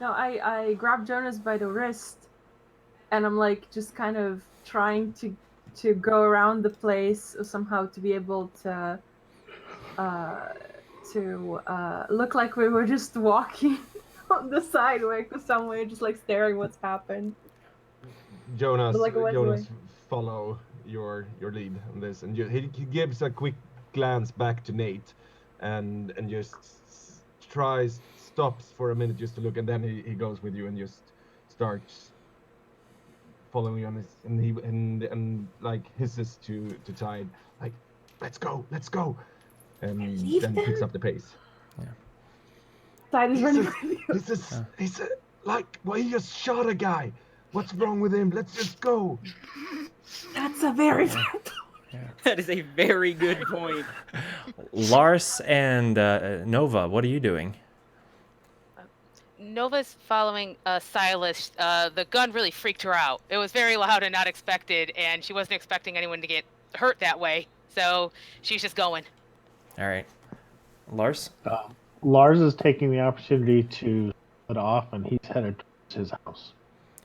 No, I grab Jonas by the wrist, and I'm like just kind of trying to go around the place somehow to be able to look like we were just walking on the sidewalk somewhere, just like staring what's happened. Jonas, But like a wet Jonas, way. follow your lead on this, and he gives a quick glance back to Nate, and just stops for a minute just to look, and then he goes with you and just starts following you on his, and like hisses to Tide, like, let's go, and Leave then them. picks up the pace. Tide is running. He said, like, well, he just shot a guy. What's wrong with him? Let's just go. That's a very That is a very good point. Lars and Nova, what are you doing? Nova's following Silas. The gun really freaked her out. It was very loud and not expected, and she wasn't expecting anyone to get hurt that way. So she's just going. All right. Lars? Lars is taking the opportunity to split off, and he's headed towards his house.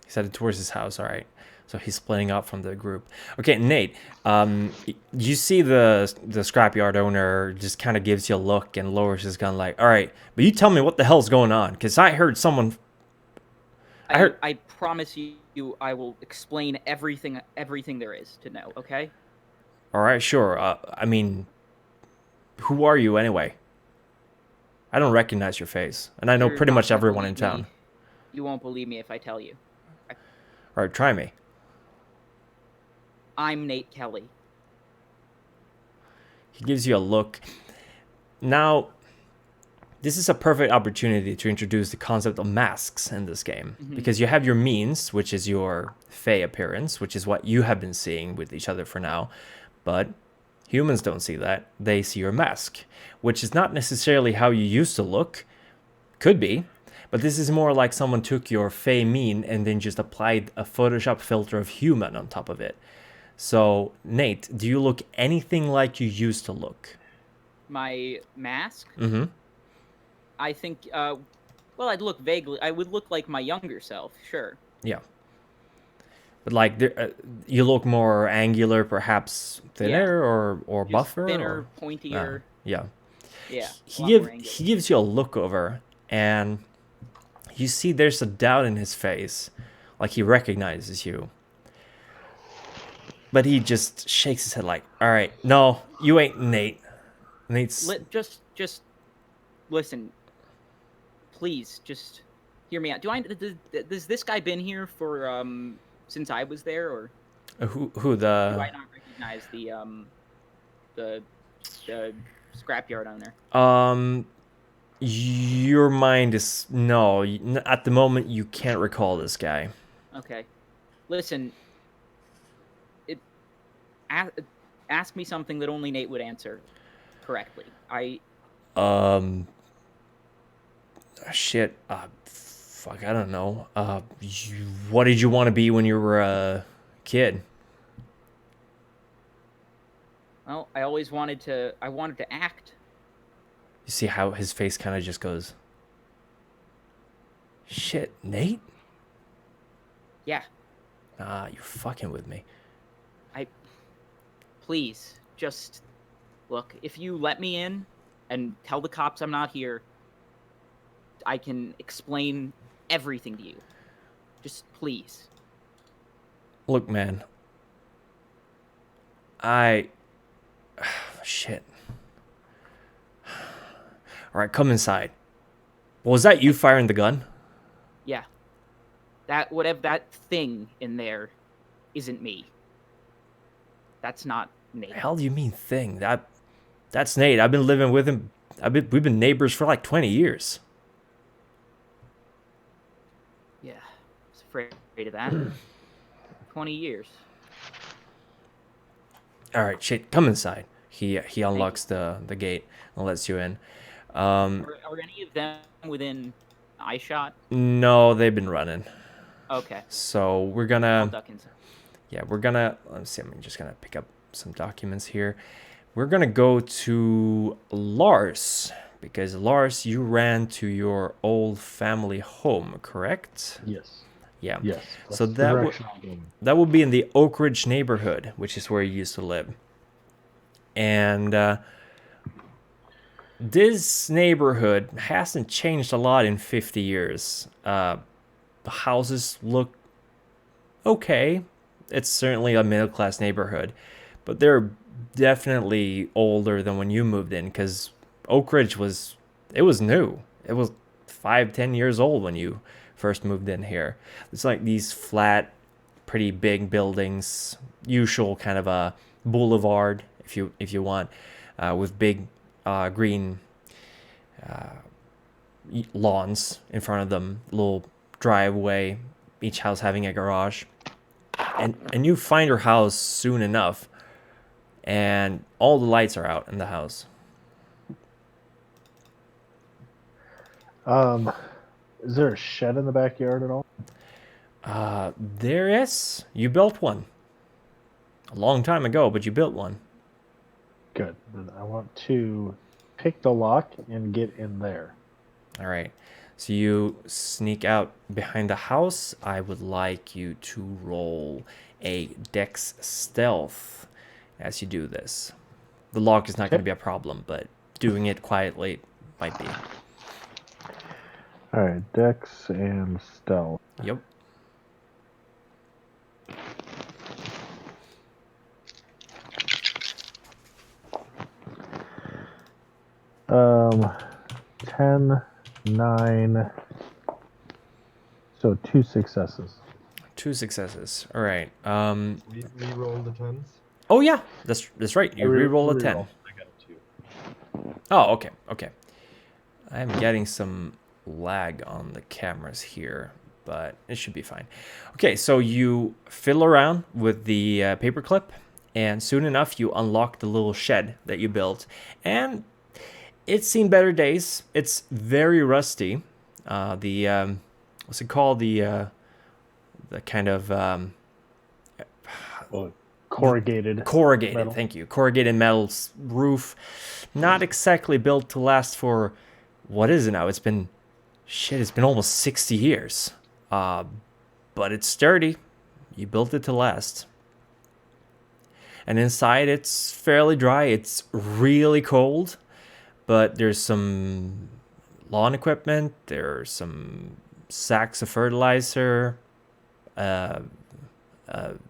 He's headed towards his house. All right. So he's splitting up from the group. Okay, Nate, you see the scrapyard owner just kind of gives you a look and lowers his gun like, all right, but you tell me what the hell's going on, because I heard someone... I promise you, I will explain everything there is to know, okay? All right, sure. I mean, who are you anyway? I don't recognize your face, and I know You're pretty not much gonna everyone in believe town. me. You won't believe me if I tell you. All right, try me. I'm Nate Kelly. He gives you a look. Now, this is a perfect opportunity to introduce the concept of masks in this game. Because you have your means, which is your Fey appearance, which is what you have been seeing with each other for now. But humans don't see that. They see your mask, which is not necessarily how you used to look. Could be. But this is more like someone took your Fey mean and then just applied a Photoshop filter of human on top of it. So, Nate, do you look anything like you used to look? My mask? Mm-hmm. I think, well, I'd look vaguely. I would look like my younger self, sure. Yeah. But like, you look more angular, perhaps thinner, or Just buffer? thinner, or... pointier. Yeah. Yeah. He gives you a look over, and you see there's a doubt in his face, like he recognizes you. But he just shakes his head like, all right, no, you ain't Nate. Nate's... Just listen. Please, just hear me out. Does this guy been here for, since I was there, or? Who Do the... I not recognize the scrapyard owner? Your mind is... No, at the moment you can't recall this guy. Okay. Listen. Ask me something that only Nate would answer correctly. Shit. Fuck, I don't know. What did you want to be when you were a kid? Well, I wanted to act. You see how his face kind of just goes... Shit, Nate? Yeah. Nah, you're fucking with me. Please, just look. If you let me in and tell the cops I'm not here, I can explain everything to you. Just please. Look, man. Shit. Alright, come inside. Was that you firing the gun? Yeah. That thing in there isn't me. That's not Nate. The hell do you mean thing? That's Nate. I've been living with him. We've been neighbors for like 20 years. Yeah. I was afraid of that. 20 years. All right, shit. Come inside. He unlocks the gate and lets you in. Are any of them within eye shot? No, they've been running. Okay. So we're I'll gonna, duck inside. yeah, we're gonna, let's see, I'm just gonna pick up some documents here. We're gonna go to Lars, because Lars, you ran to your old family home, correct? Yes. Yeah. Yes. So that's the that direction I'm going. that would be in the Oak Ridge neighborhood, which is where you used to live. And this neighborhood hasn't changed a lot in 50 years. The houses look okay. It's certainly a middle-class neighborhood, but they're definitely older than when you moved in, because Oak Ridge was new. It was 5-10 years old when you first moved in here. It's like these flat, pretty big buildings, usual kind of a boulevard, if you want, with big green lawns in front of them, little driveway, each house having a garage. And you find your house soon enough, and all the lights are out in the house. Is there a shed in the backyard at all? There is. You built one a long time ago, but you built one. Good. Then I want to pick the lock and get in there. All right. So you sneak out behind the house. I would like you to roll a Dex Stealth as you do this. The lock is not going to be a problem, but doing it quietly might be. All right, Dex and Stealth. Yep. Um, 10, 9. So 2 successes. 2 successes. All right. Re-roll the 10s. Oh yeah, that's right. You re-roll a 10. I got a 2. Oh, okay, okay. I'm getting some lag on the cameras here, but it should be fine. Okay, so you fiddle around with the paperclip, and soon enough you unlock the little shed that you built, and it's seen better days. It's very rusty. What's it called? The kind of Corrugated. corrugated metal. Thank you. Corrugated metal roof, not exactly built to last for, what is it now? It's been almost 60 years. But it's sturdy. You built it to last. And inside it's fairly dry. It's really cold, but there's some lawn equipment, there's some sacks of fertilizer, a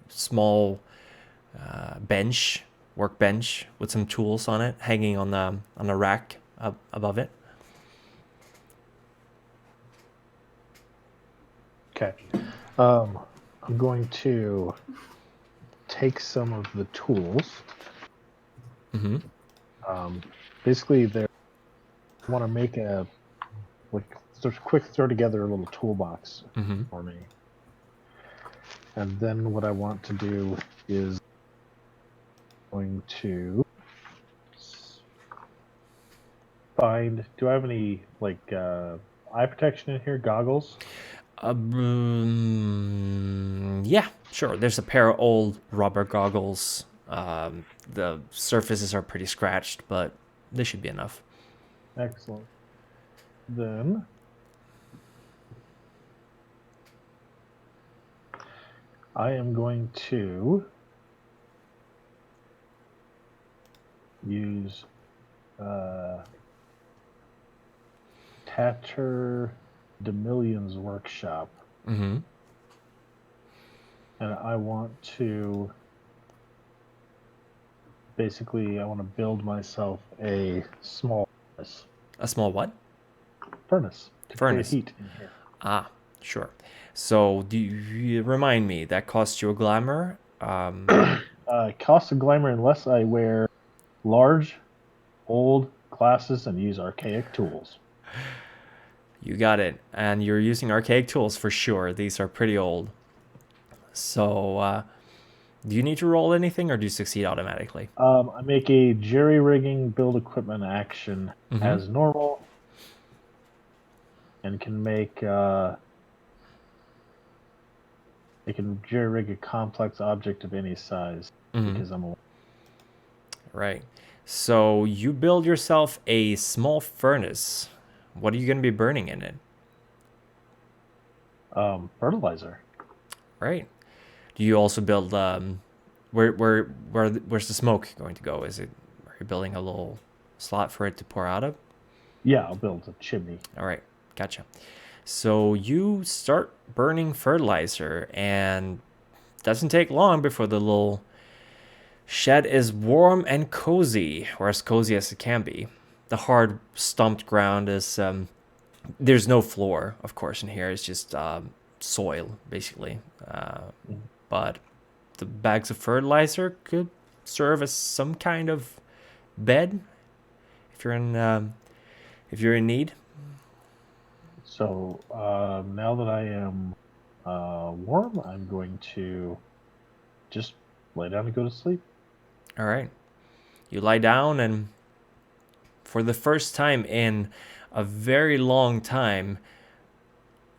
small workbench with some tools on it, hanging on a rack above it. Okay. I'm going to take some of the tools. Mm-hmm. Basically, I want to make a quick throw together a little toolbox Mm-hmm. for me. And then what I want to do is going to find. Do I have any eye protection in here? Goggles? Yeah, sure. There's a pair of old rubber goggles. The surfaces are pretty scratched, but they should be enough. Excellent. Then I am going to use Tatter DeMillion's workshop, Mm-hmm. and I want to build myself a small furnace. A small what? Furnace to create Furnace. heat in here. Ah, sure. So do you remind me, that costs you a glamour? It costs a glamour unless I wear large, old glasses and use archaic tools. You got it. And you're using archaic tools for sure. These are pretty old. So, do you need to roll anything, or do you succeed automatically? I make a jerry rigging build equipment action Mhm. as normal. and can make it can jerry-rig a complex object of any size because I'm a Right. So you build yourself a small furnace. What are you going to be burning in it? fertilizer. Right. Do you also build where's the smoke going to go? Are you building a little slot for it to pour out of? Yeah, I'll build a chimney. All right. Gotcha. So you start burning fertilizer, and it doesn't take long before the little shed is warm and cozy, or as cozy as it can be. The hard stumped ground is there's no floor, of course, in here. It's just soil, basically. But the bags of fertilizer could serve as some kind of bed if you're in need. So now that I am warm, I'm going to just lay down and go to sleep. All right. You lie down, and for the first time in a very long time,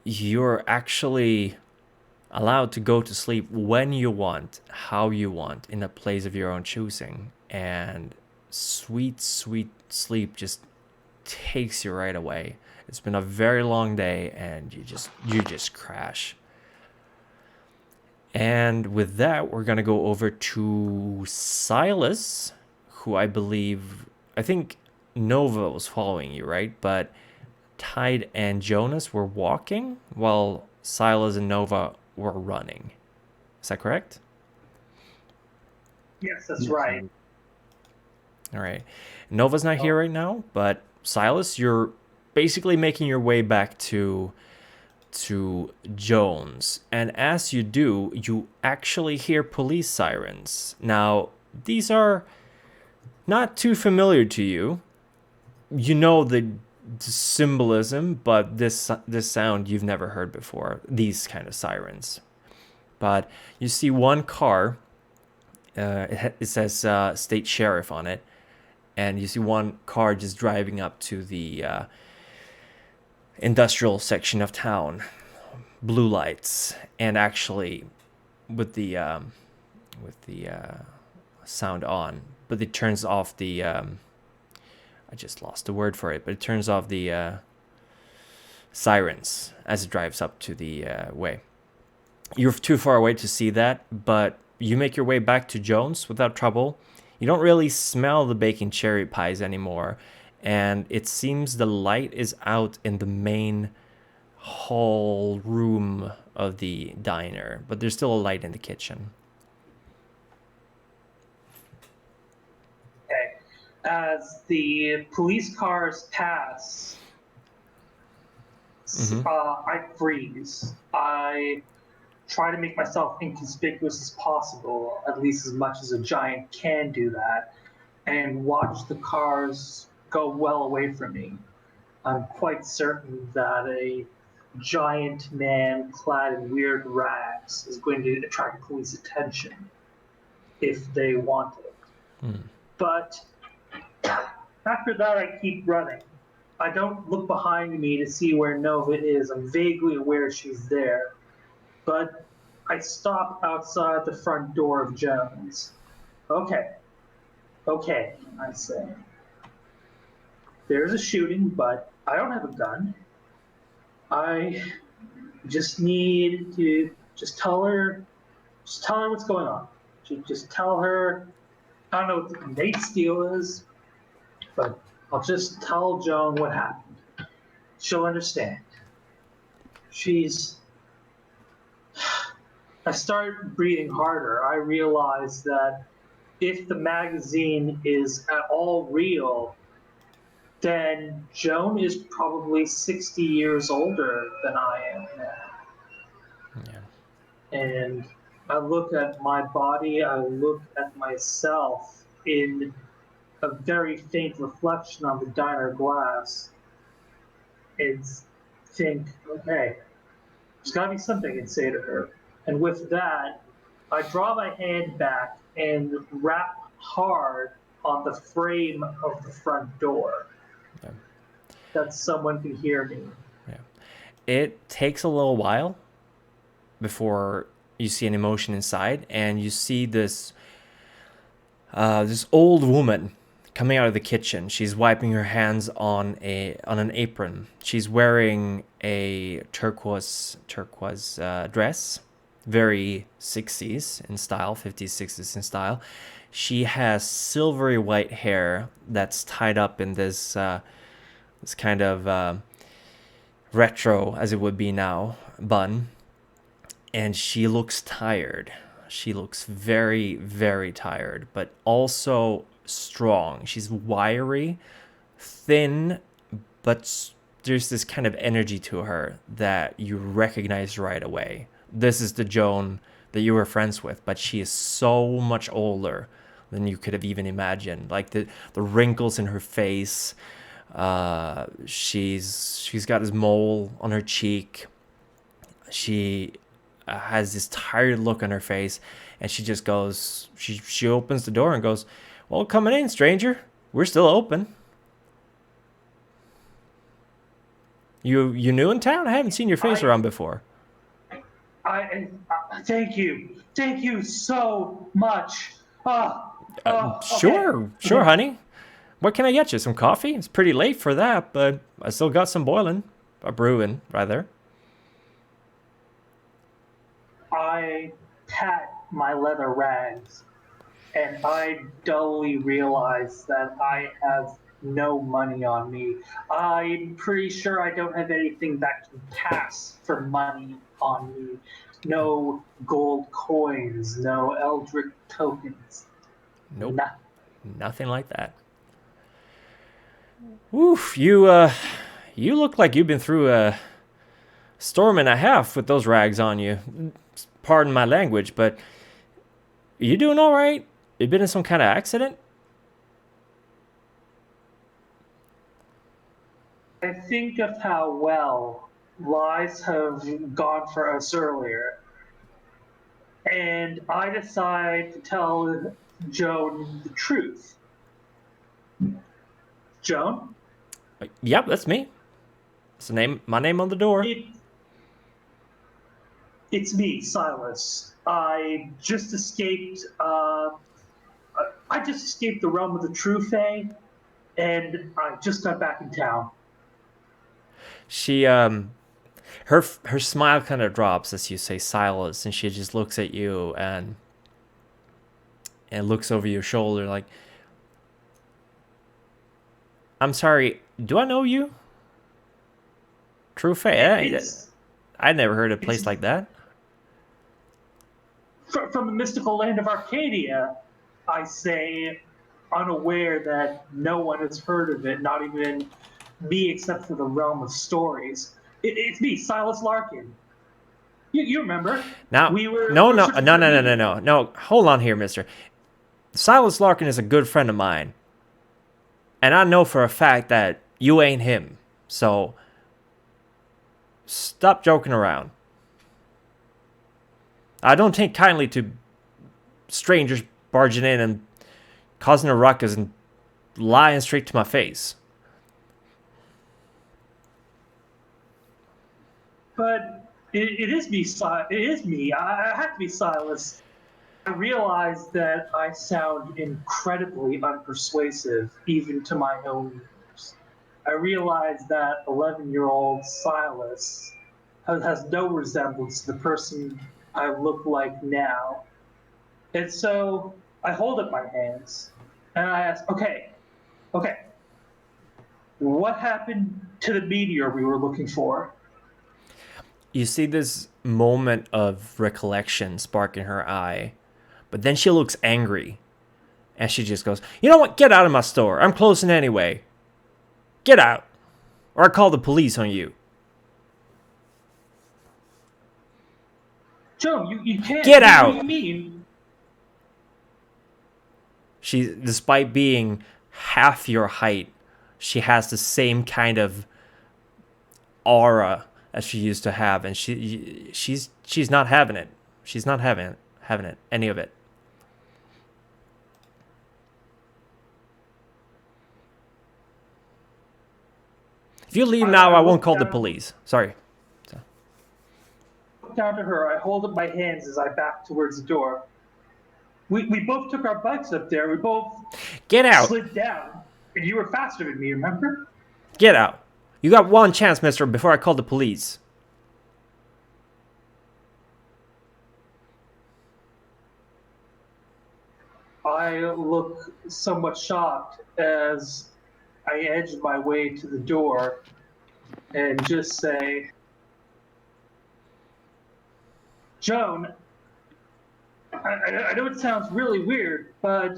you're actually allowed to go to sleep when you want, how you want, in a place of your own choosing. And sweet, sweet sleep just takes you right away. It's been a very long day, and you just crash. And with that, we're going to go over to Silas, who I think Nova was following you, right? But Tide and Jonas were walking while Silas and Nova were running. Is that correct? Yes, that's right. All right. Nova's not here right now, but Silas, you're basically making your way back to Joan's, and as you do, you actually hear police sirens. Now, these are not too familiar to you. You know the symbolism, but this sound you've never heard before, these kind of sirens. But you see one car, it says state sheriff on it, and you see one car just driving up to the industrial section of town, blue lights, and actually with the sound on, but it turns off the I just lost the word for it, but it turns off the sirens as it drives up to the way. You're too far away to see that, but you make your way back to Joan's without trouble. You don't really smell the baking cherry pies anymore, and it seems the light is out in the main hall room of the diner, but there's still a light in the kitchen. Okay. As the police cars pass, I freeze. I try to make myself inconspicuous as possible, at least as much as a giant can do that, and watch the cars go well away from me. I'm quite certain that a giant man clad in weird rags is going to attract police attention if they want it. But after that, I keep running. I don't look behind me to see where Nova is. I'm vaguely aware she's there. But I stop outside the front door of Joan's. Okay, I say. There's a shooting, but I don't have a gun. I just need to tell her what's going on. Just tell her, I don't know what the Nate steal is, but I'll just tell Joan what happened. She'll understand. I start breathing harder. I realize that if the magazine is at all real, then Joan is probably 60 years older than I am now. Yeah. And I look at my body, I look at myself in a very faint reflection on the diner glass, and think, okay, there's got to be something I can say to her. And with that, I draw my hand back and rap hard on the frame of the front door. Yeah. That someone can hear me. Yeah. it takes a little while before you see an emotion inside, and you see this this old woman coming out of the kitchen. She's wiping her hands on an apron. She's wearing a turquoise dress, very 60s in style, 50s, 60s in style. She has silvery white hair that's tied up in this kind of retro, as it would be now, bun. And she looks tired. She looks very, very tired, but also strong. She's wiry, thin, but there's this kind of energy to her that you recognize right away. This is the Joan that you were friends with, but she is so much older than you could have even imagined. Like the wrinkles in her face. She's got this mole on her cheek. She has this tired look on her face, and she just goes. She opens the door and goes, "Well, coming in, stranger. We're still open." You new in town? I haven't seen your face around before. Thank you so much. Sure, Okay. sure, honey. What can I get you? Some coffee? It's pretty late for that, but I still got some boiling, or brewing, rather. I pat my leather rags, and I dully realize that I have no money on me. I'm pretty sure I don't have anything that can pass for money on me. No gold coins, no Eldritch tokens. Nope, Nothing. nothing like that. Oof, you look like you've been through a storm and a half with those rags on you. Pardon my language, but you doing all right? You been in some kind of accident? I think of how well lies have gone for us earlier, and I decide to tell Joan the truth. Joan? Yep, that's me. It's my name on the door. It's me, Silas. I just escaped the realm of the True Fae, and I just got back in town. She her smile kind of drops as you say Silas, and she just looks at you and looks over your shoulder like, "I'm sorry, do I know you? True Fae? I never heard of a place like that." From the mystical land of Arcadia, I say, unaware that no one has heard of it, not even me, except for the realm of stories. It's me, Silas Larkin. You remember? Now, no. Hold on here, mister. Silas Larkin is a good friend of mine. And I know for a fact that you ain't him. So, stop joking around. I don't take kindly to strangers barging in and causing a ruckus and lying straight to my face. But it is me. It is me. I have to be Silas. I realize that I sound incredibly unpersuasive, even to my own ears. I realize that 11-year-old Silas has no resemblance to the person I look like now. And so I hold up my hands and I ask, okay, what happened to the meteor we were looking for? You see this moment of recollection spark in her eye, but then she looks angry and she just goes, "You know what? Get out of my store. I'm closing anyway. Get out, or I call the police on you." Joe, you can't. Get out! What do you mean? She, despite being half your height, she has the same kind of aura as she used to have, and she's not having it. She's not having it, any of it. If you leave now, I won't call the police. Sorry. look down to her. I hold up my hands as I back towards the door. We both took our bikes up there. We both Get out! slid down, and you were faster than me, remember? Get out! You got one chance, mister, before I call the police. I look somewhat shocked as I edge my way to the door and just say, Joan, I know it sounds really weird, but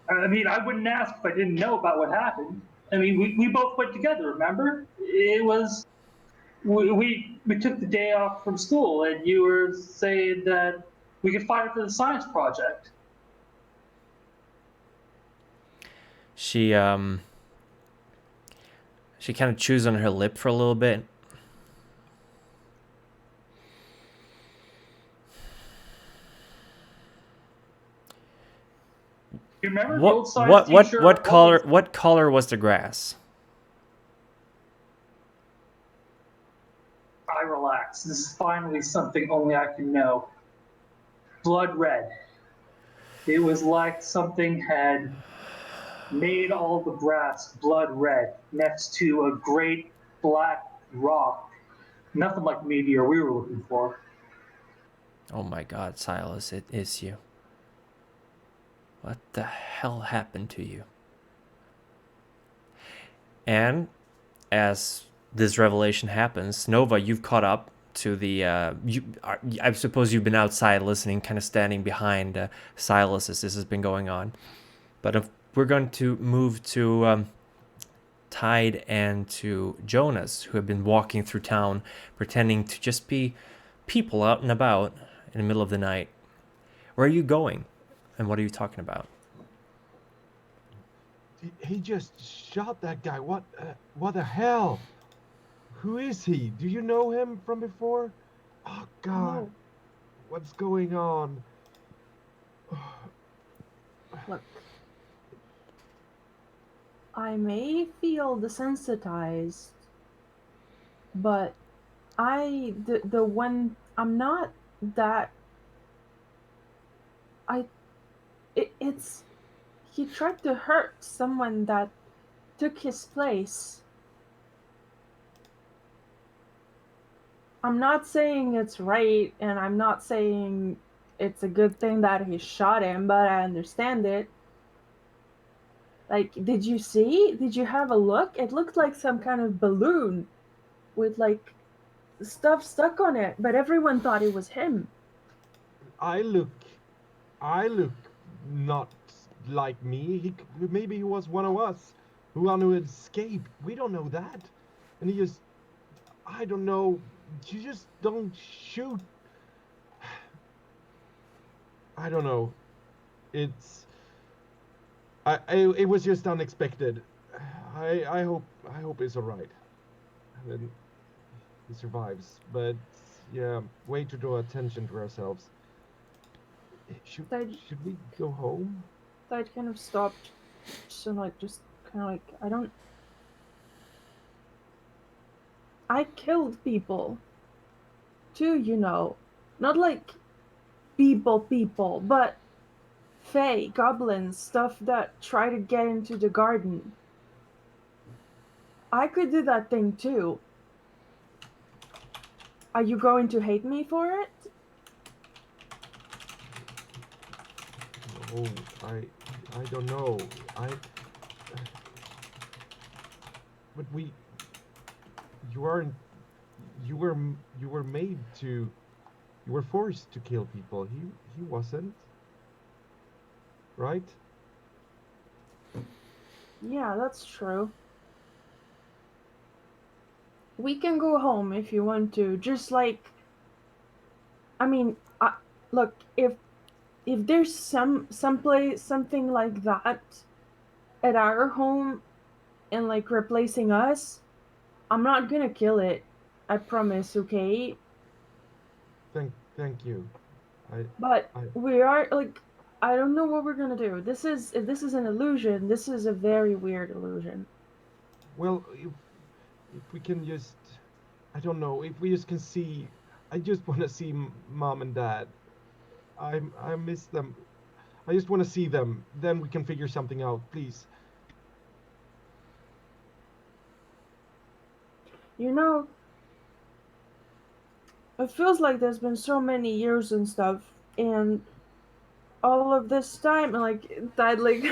I mean, I wouldn't ask if I didn't know about what happened. I mean, we both went together, remember? It was, we took the day off from school, and you were saying that we could find it for the science project. She kind of chews on her lip for a little bit. You remember the old science teacher? What color was the grass? I relax. This is finally something only I can know. Blood red. It was like something had made all the grass blood red next to a great black rock. Nothing like the meteor we were looking for. Oh my God, Silas, it is you. What the hell happened to you? And as this revelation happens, Nova, you've caught up to the. I suppose you've been outside listening, kind of standing behind Silas as this has been going on. But if we're going to move to Tide and to Jonas, who have been walking through town, pretending to just be people out and about in the middle of the night. Where are you going? And what are you talking about? He just shot that guy. What the hell? Who is he? Do you know him from before? Oh God, No. What's going on? Look, I may feel desensitized, but the one I'm not that. It's he tried to hurt someone that took his place. I'm not saying it's right, and I'm not saying it's a good thing that he shot him, but I understand it. Like, did you see? Did you have a look? It looked like some kind of balloon with, like, stuff stuck on it, but everyone thought it was him. I look not like me. Maybe he was one of us who escaped. We don't know that. And he just, I don't know. You just don't shoot. I don't know. It was just unexpected. I hope it's all right. And then he survives. But yeah, way to draw attention to ourselves. Should we go home? That kind of stopped. So, like, just kind of like, I killed people. Too, you know. Not like people, but fae, goblins, stuff that try to get into the garden. I could do that thing too. Are you going to hate me for it? Oh, I don't know. But you were made to, you were forced to kill people. He wasn't. Right? Yeah, that's true. We can go home if you want to. Just like, I mean, look, if there's something like that at our home and like replacing us, I'm not gonna kill it. I promise, okay? Thank you. But we are like, I don't know what we're gonna do. If this is an illusion, this is a very weird illusion. Well, if we can just, I don't know, if we just can see I just want to see Mom and Dad. I miss them. I just want to see them. Then we can figure something out, please. You know, it feels like there's been so many years and stuff, and all of this time, like that, like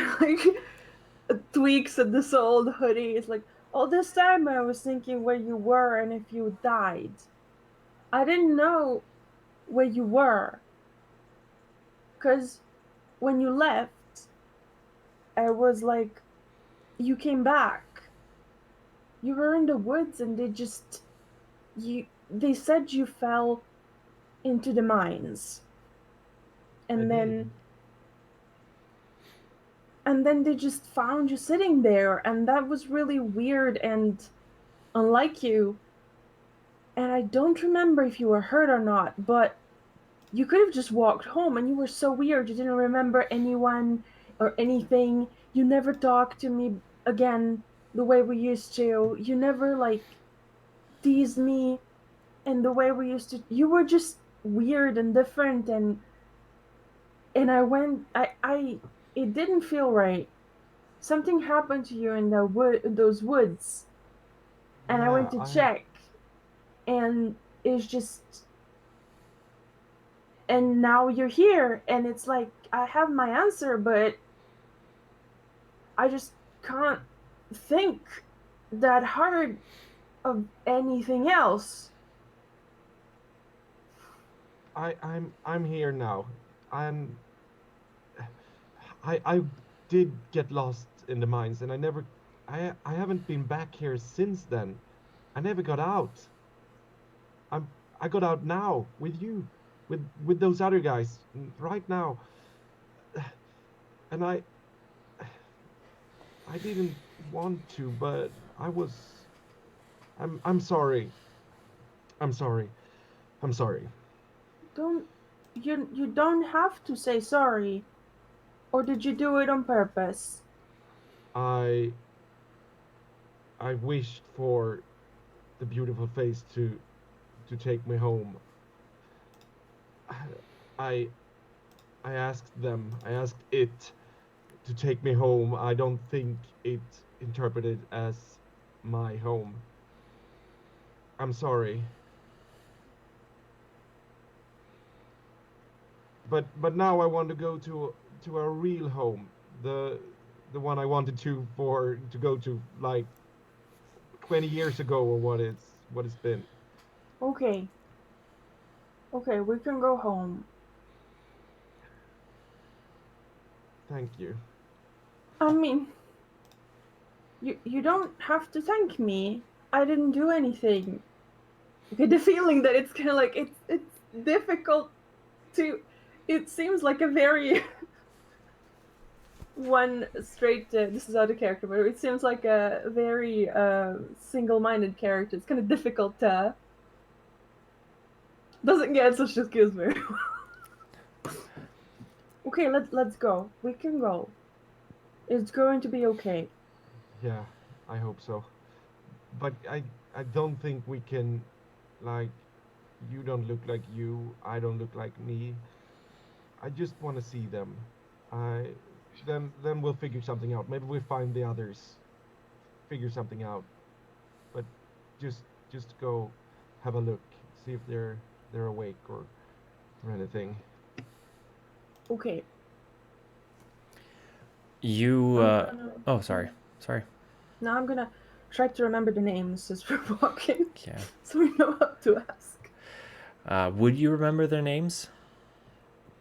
tweaks at this old hoodie. It's like all this time I was thinking where you were and if you died. I didn't know where you were, cause when you left, I was like, you came back. You were in the woods, and they said you fell into the mines, and I then did. and then they just found you sitting there, and that was really weird and unlike you. And I don't remember if you were hurt or not, but you could have just walked home, and you were so weird. You didn't remember anyone or anything. You never talked to me again the way we used to. You never like teased me in the way we used to. You were just weird and different, and I went I it didn't feel right. Something happened to you in those woods, and I Yeah, went to I check, and it's just, and now you're here, and it's like I have my answer, but I just can't think that hard of anything else. I'm here now. I'm I did get lost in the mines, and I haven't been back here since then. I never got out. I'm I got out now with you, with those other guys right now. And I didn't want to, but I was. I'm sorry. I'm sorry. I'm sorry. Don't you don't have to say sorry, or did you do it on purpose? I I wished for the beautiful face to take me home. I I asked them. I asked it to take me home. I don't think it interpreted as my home. I'm sorry. But now I want to go to a real home. The the one I wanted to go to like 20 years ago, or what it's been. Okay, okay, we can go home. Thank you. I mean, you don't have to thank me. I didn't do anything. I get the feeling that it's kind of like it's difficult to. It seems like a very one straight. This is out of character, but it seems like a very single-minded character. It's kind of difficult to. Doesn't get social skills very well. Okay, let's go. We can go. It's going to be okay. Yeah, I hope so. But I don't think we can, like, you don't look like you, I don't look like me. I just want to see them. I then we'll figure something out. Maybe we'll find the others. Figure something out. But just just go have a look. See if they're awake or anything. Okay. You. Oh, sorry. Sorry. Now I'm gonna try to remember the names as we're walking, Yeah. so we know what to ask. Would you remember their names?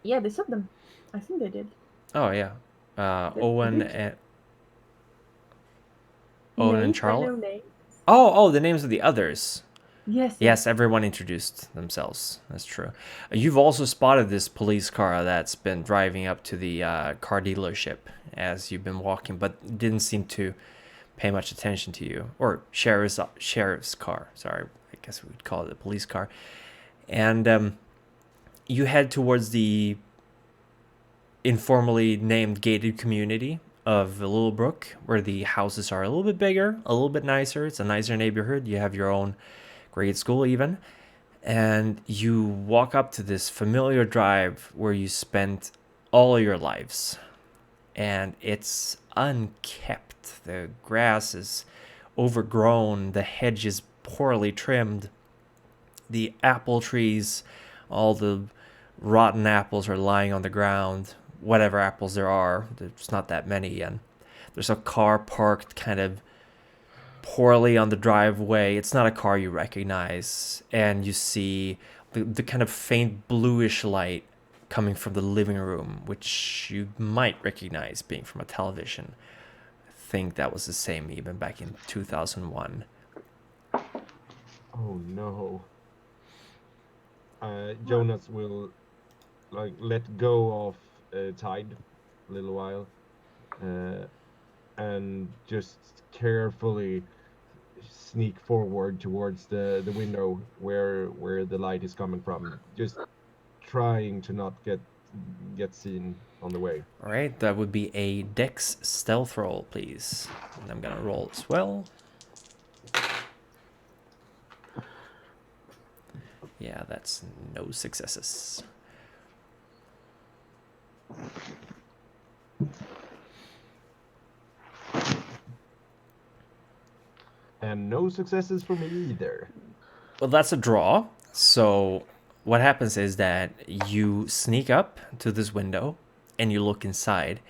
Yeah, they said them. I think they did. Oh yeah. Did- Owen did- and Owen and Names, I Charlotte. know names. Oh, the names of the others. Yes. Yes, everyone introduced themselves. That's true. You've also spotted this police car that's been driving up to the car dealership as you've been walking, but didn't seem to pay much attention to you. Or sheriff's car. Sorry, I guess we would call it a police car. And you head towards the informally named gated community of Littlebrook, where the houses are a little bit bigger, a little bit nicer. It's a nicer neighborhood. You have your own grade school even. and you walk up to this familiar drive where you spent all your lives, and it's unkept. The grass is overgrown, the hedge is poorly trimmed, the apple trees, all the rotten apples are lying on the ground, whatever apples there are. There's not that many, and there's a car parked kind of poorly on the driveway. It's not a car you recognize, and you see the kind of faint bluish light coming from the living room, which you might recognize being from a television. I think that was the same even back in 2001. Oh no. Jonas will like let go of Tide a little while, and just carefully sneak forward towards the window where the light is coming from, just trying to not get seen on the way. All right, that would be a Dex stealth roll, please. And I'm gonna roll as well. Yeah, that's no successes. And no successes for me either. Well, that's a draw. So what happens is that you sneak up to this window and you look inside,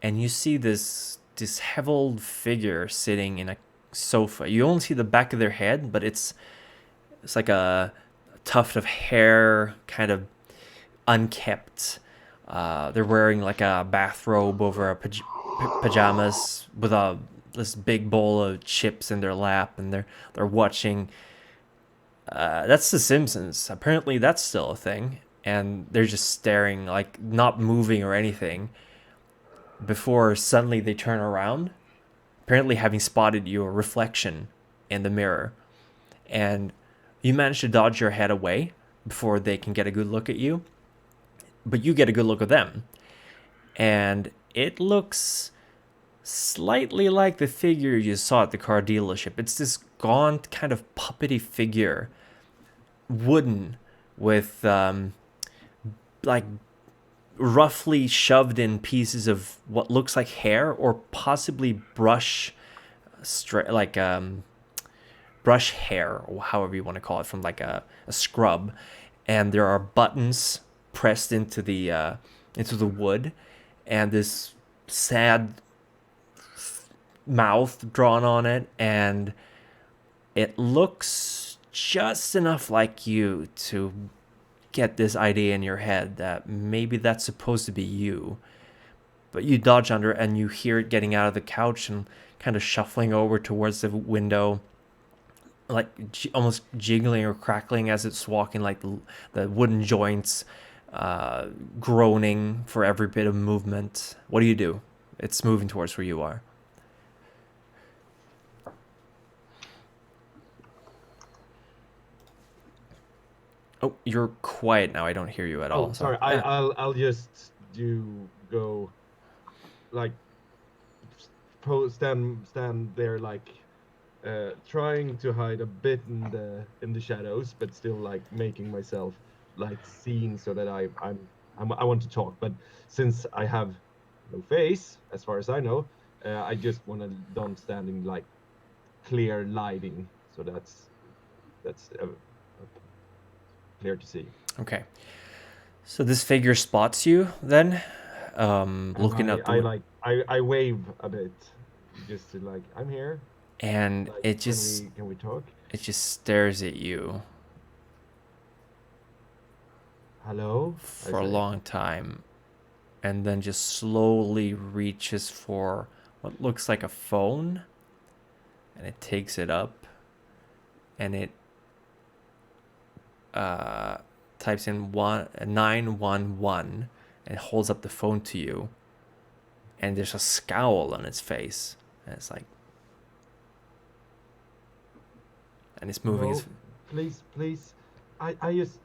and you see this disheveled figure sitting in a sofa. You only see the back of their head, but it's like a tuft of hair, kind of unkept. They're wearing like a bathrobe over a pajamas with this big bowl of chips in their lap, and they're watching. That's The Simpsons. Apparently, that's still a thing, and they're just staring, like not moving or anything. Before suddenly they turn around, apparently having spotted your reflection in the mirror, and you manage to dodge your head away before they can get a good look at you. But you get a good look at them, and it looks slightly like the figure you saw at the car dealership. It's this gaunt, kind of puppety figure, wooden, with like roughly shoved in pieces of what looks like hair or possibly brush hair, or however you want to call it, from like a scrub. And there are buttons pressed into the wood, and this sad mouth drawn on it, and it looks just enough like you to get this idea in your head that maybe that's supposed to be you. But you dodge under, and you hear it getting out of the couch and kind of shuffling over towards the window, like almost jiggling or crackling as it's walking, like the wooden joints groaning for every bit of movement. What do you do? It's moving towards where you are. Oh, you're quiet now. I don't hear you at all. Oh, sorry. I'll just go like stand there, like trying to hide a bit in the shadows, but still like making myself like seen, so that I want to talk. But since I have no face, as far as I know, I just want to don't stand in like clear lighting, so that's clear to see. Okay. So this figure spots you then, looking up. I wave a bit, just to like, I'm here. And like, it just can we talk? It just stares at you Hello? for a long time, and then just slowly reaches for what looks like a phone, and it takes it up, and it types in 911 and holds up the phone to you, and there's a scowl on its face, and it's like, and it's moving. No, please, I just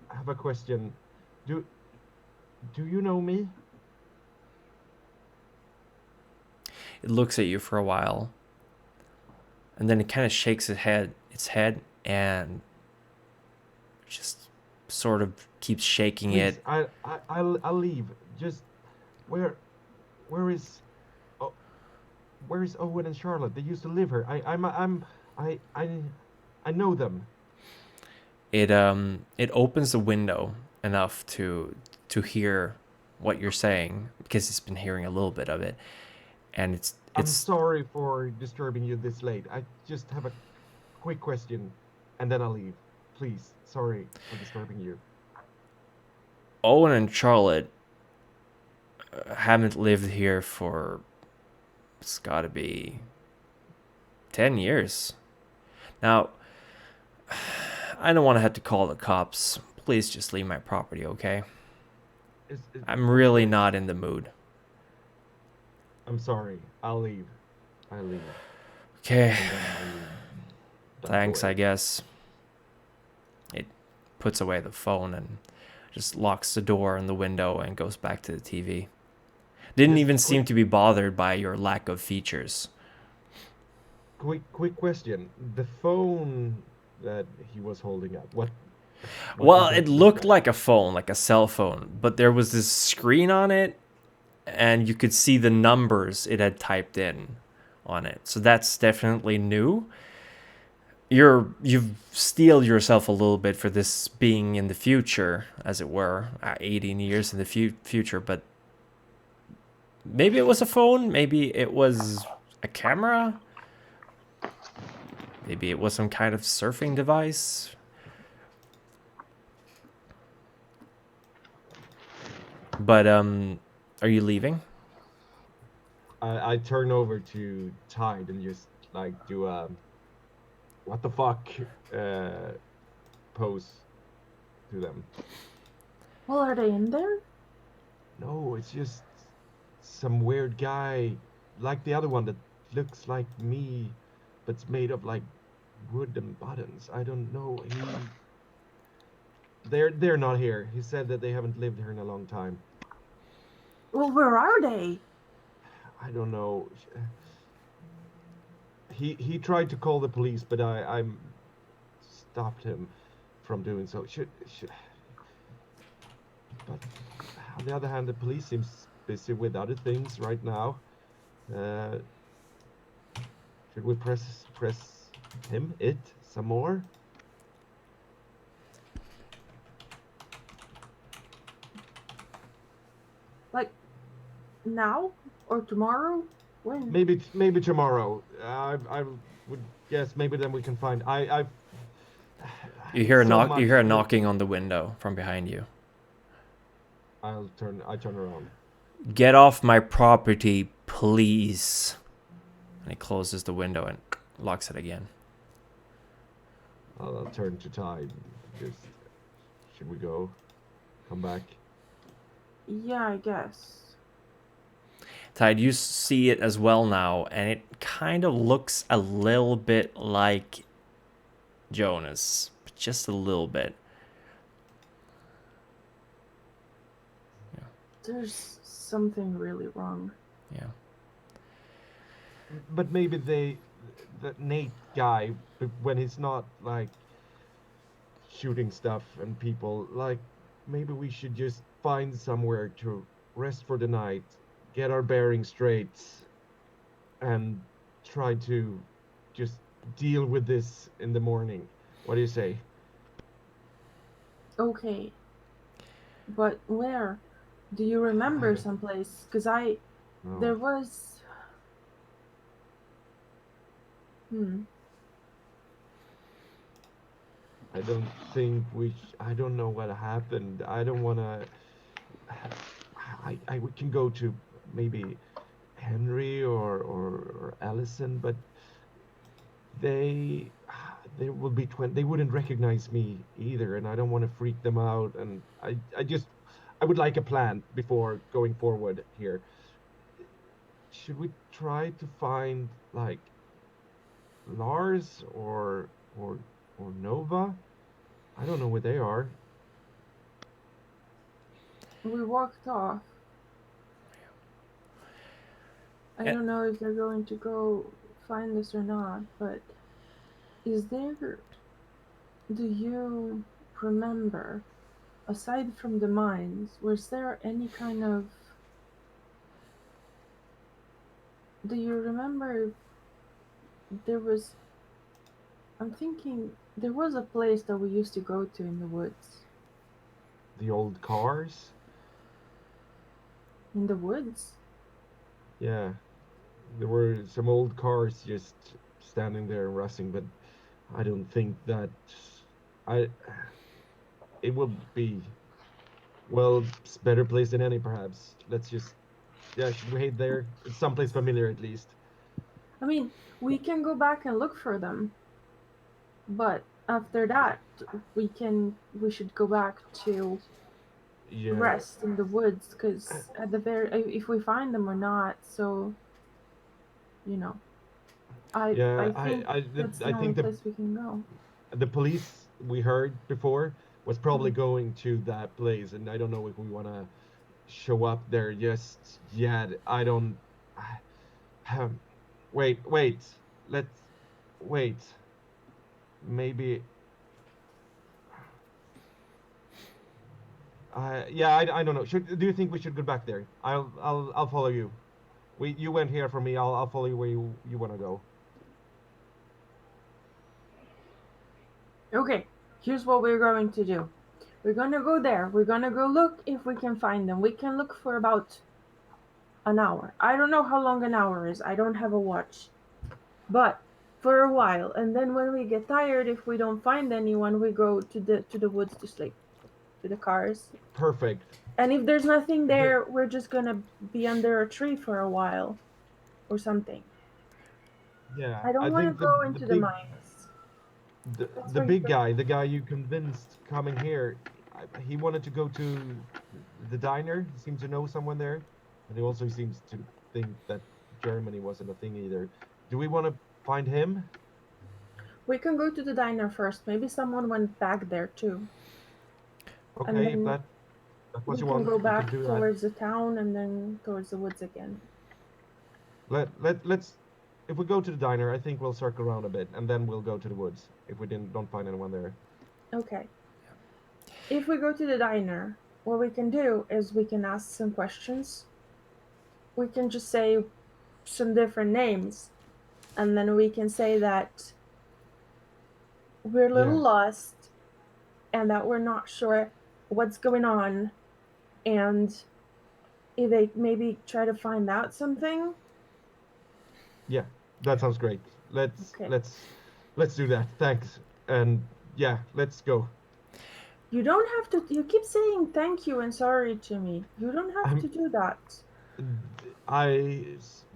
have a question. Do you know me? It looks at you for a while, and then it kind of shakes its head, and just sort of keeps shaking Please, it. I'll leave. Just where is where is Owen and Charlotte? They used to live here. I know them. It opens the window enough to hear what you're saying, because it's been hearing a little bit of it, and I'm it's sorry for disturbing you this late. I just have a quick question, and then I'll leave. Please, sorry for disturbing you. Owen and Charlotte haven't lived here for, it's got to be 10 years. Now, I don't want to have to call the cops. Please just leave my property, okay? I'm really not in the mood. I'm sorry. I'll leave. I leave. Okay. And then I'll leave. Thanks, away. I guess. It puts away the phone and just locks the door and the window and goes back to the TV. Didn't Just even seem to be bothered by your lack of features. Quick question. The phone that he was holding up, what Well, did it that looked look like a phone, like a cell phone, but there was this screen on it, and you could see the numbers it had typed in on it. So that's definitely new. You've steeled yourself a little bit for this being in the future, as it were, 18 years in the future, but maybe it was a phone, maybe it was a camera, maybe it was some kind of surfing device. But are you leaving? I turn over to Tide and just like do a what the fuck pose to them. Well, are they in there? No, it's just some weird guy like the other one that looks like me, but's made of like wood and buttons. I don't know. They're not here. He said that they haven't lived here in a long time. Well, where are they? I don't know. He tried to call the police, but I stopped him from doing so. But on the other hand, the police seems busy with other things right now. Should we press it some more? Like, now? Or tomorrow? When? Maybe tomorrow. I would guess maybe then we can find. You hear a so knock. much You hear a to- knocking on the window from behind you. I turn around. Get off my property, please. And he closes the window and locks it again. I'll turn to Tide. Just should we go? Come back. Yeah, I guess. Tide, you see it as well now, and it kind of looks a little bit like Jonas, but just a little bit. There's something really wrong. Yeah. But maybe that Nate guy, when he's not like shooting stuff and people, like maybe we should just find somewhere to rest for the night, get our bearings straight, and try to just deal with this in the morning. What do you say? Okay. But where? Do you remember someplace? Because No. there was... I don't think I don't know what happened. I don't want to. We can go to maybe Henry or Allison, but they will be they wouldn't recognize me either, and I don't want to freak them out. And I would like a plan before going forward here. Should we try to find like Lars or Nova? I don't know where they are. We walked off. I don't know if they're going to go find us or not, but is there... Do you remember, aside from the mines, was there any kind of... Do you remember if there was... I'm thinking there was a place that we used to go to in the woods. The old cars? In the woods? Yeah. There were some old cars just standing there and rusting, but I don't think that it will be, well, it's better place than any, perhaps. Let's just, yeah, should we head there? It's someplace familiar, at least. I mean, we can go back and look for them. But after that, we should go back to Yeah. rest in the woods, because at the very, if we find them or not, so, you know, I think that's the only place we can go. The police we heard before was probably going to that place, and I don't know if we want to show up there just yet. I don't. Wait. Let's wait. Maybe. Yeah, I don't know. Do you think we should go back there? I'll follow you. You went here for me. I'll follow you where you want to go. Okay, here's what we're going to do. We're gonna go there. We're gonna go look if we can find them. We can look for about an hour. I don't know how long an hour is. I don't have a watch. But for a while, and then when we get tired, if we don't find anyone, we go to the woods to sleep, to the cars. Perfect. And if there's nothing there, we're just gonna be under a tree for a while, or something. Yeah. I don't want to go into the mines. The big guy, the guy you convinced coming here, he wanted to go to the diner. He seems to know someone there, and he also seems to think that Germany wasn't a thing either. Do we want to find him? We can go to the diner first. Maybe someone went back there too. Okay, if that's what you want, we can go back do towards the town and then towards the woods again. Let's. If we go to the diner, I think we'll circle around a bit, and then we'll go to the woods if we don't find anyone there. Okay. If we go to the diner, what we can do is we can ask some questions. We can just say some different names, and then we can say that we're a little lost and that we're not sure what's going on, and if they maybe try to find out something. Yeah, that sounds great. Let's do that. Thanks. And yeah, let's go. You don't have to. You keep saying thank you and sorry to me. You don't have to do that.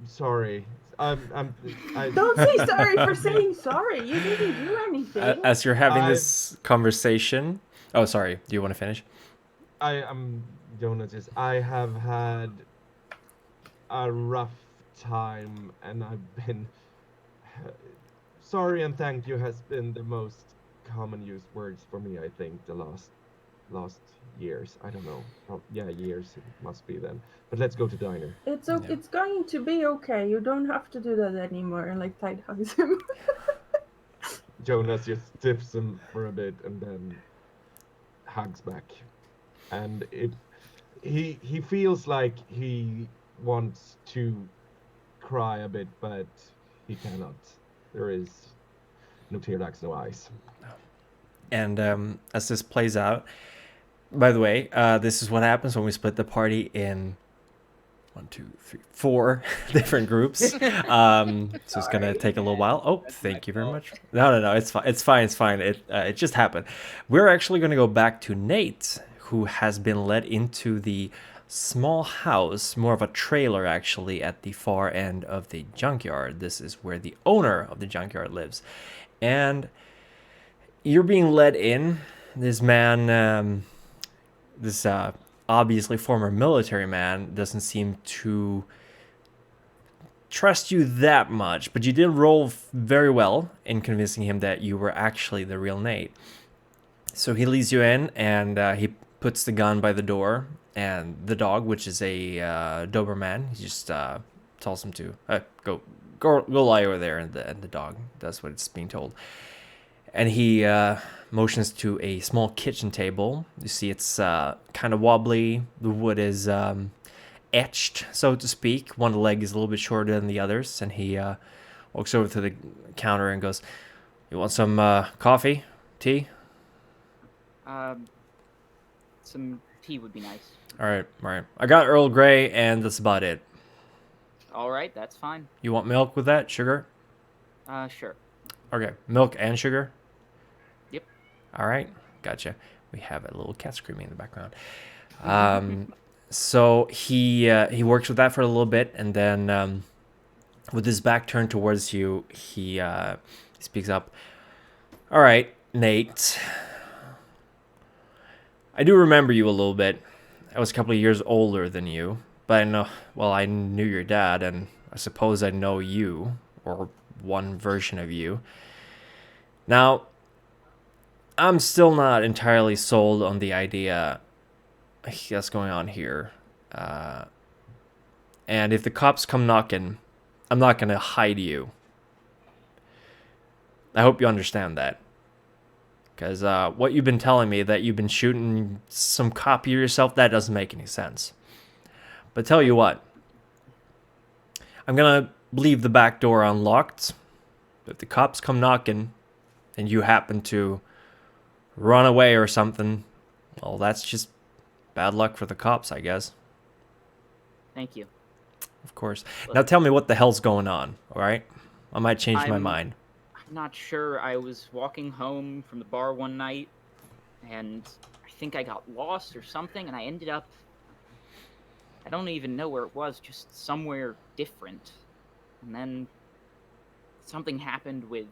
Sorry. I Don't say sorry for saying sorry. You didn't do anything. As you're having this conversation. Oh, sorry. Do you want to finish? I'm Jonas. I have had a rough time, and I've been sorry and thank you has been the most common used words for me, I think, the last years. I don't know. Years it must be then. But let's go to diner. It's okay. It's going to be okay. You don't have to do that anymore. And like Tide hugs him. Jonas just stiffs him for a bit and then hugs back. And he feels like he wants to cry a bit, but he cannot. There is no tear ducts, no eyes. And as this plays out, by the way, this is what happens when we split the party in 4 different groups. So it's gonna take a little while. Oh, thank you very much. No, it's fine. It's fine. It just happened. We're actually gonna go back to Nate, who has been led into the small house, more of a trailer actually, at the far end of the junkyard. This is where the owner of the junkyard lives, and you're being led in. This man, this obviously former military man, doesn't seem to trust you that much, but you did roll very well in convincing him that you were actually the real Nate. So he leads you in, and he puts the gun by the door, and the dog, which is a Doberman, he just tells him to go lie over there, and the dog does what it's being told. And he motions to a small kitchen table. You see it's kind of wobbly. The wood is etched, so to speak. One leg is a little bit shorter than the others. And he walks over to the counter and goes, "You want some coffee? Tea?" Some tea would be nice. All right. I got Earl Grey, and that's about it. All right, that's fine. You want milk with that? Sugar? Sure. Okay. Milk and sugar? Yep. All right. Gotcha. We have a little cat screaming in the background. So he works with that for a little bit, and then with his back turned towards you, he speaks up. "All right, Nate. I do remember you a little bit. I was a couple of years older than you, but I knew your dad, and I suppose I know you, or one version of you. Now, I'm still not entirely sold on the idea that's going on here. And if the cops come knocking, I'm not going to hide you. I hope you understand that. Because what you've been telling me, that you've been shooting some copy of yourself, that doesn't make any sense. But tell you what, I'm going to leave the back door unlocked. If the cops come knocking and you happen to run away or something, well, that's just bad luck for the cops, I guess." Thank you. Of course. Now tell me what the hell's going on, all right? I might change my I'm- mind. I'm not sure. I was walking home from the bar one night, and I think I got lost or something, and I ended up... I don't even know where it was, just somewhere different. And then something happened with...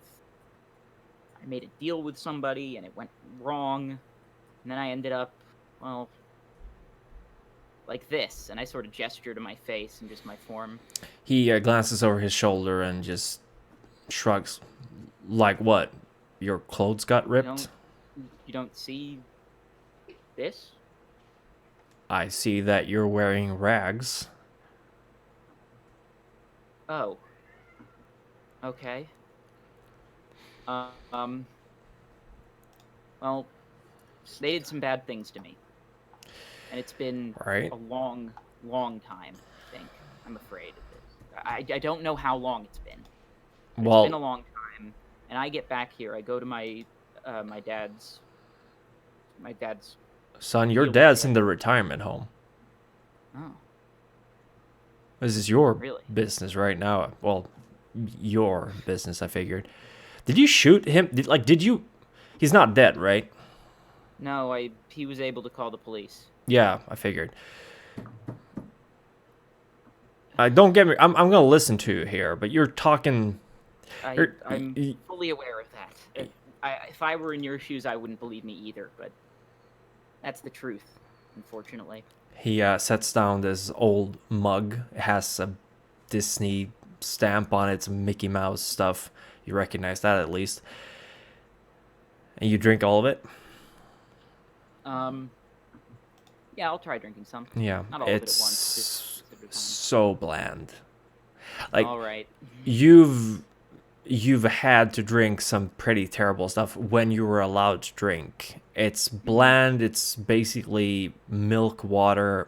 I made a deal with somebody, and it went wrong. And then I ended up, well, like this. And I sort of gesture to my face and just my form. He glances over his shoulder and just shrugs. "Like what? Your clothes got ripped?" You don't see this? "I see that you're wearing rags." Oh. Okay. Well, they did some bad things to me. And it's been Right. a long, long time, I think. I'm afraid of this. I don't know how long it's been. But Well, it's been a long time. And I get back here, I go to my dad's son, your deal with dad's it. in the retirement home. Oh. This is your Really? business right now. Well, your business, I figured. Did you shoot him? Did you... He's not dead, right? No, he was able to call the police. Yeah, I figured. Don't get me... I'm going to listen to you here, but you're talking... I'm fully aware of that. If I were in your shoes, I wouldn't believe me either, but that's the truth, unfortunately. He sets down this old mug. It has a Disney stamp on it, some Mickey Mouse stuff. You recognize that at least. And you drink all of it? Yeah, I'll try drinking some. Yeah, Not all of it at it's once, just at a time. so bland. Like, All right. you've had to drink some pretty terrible stuff when you were allowed to drink. It's bland. It's basically milk water,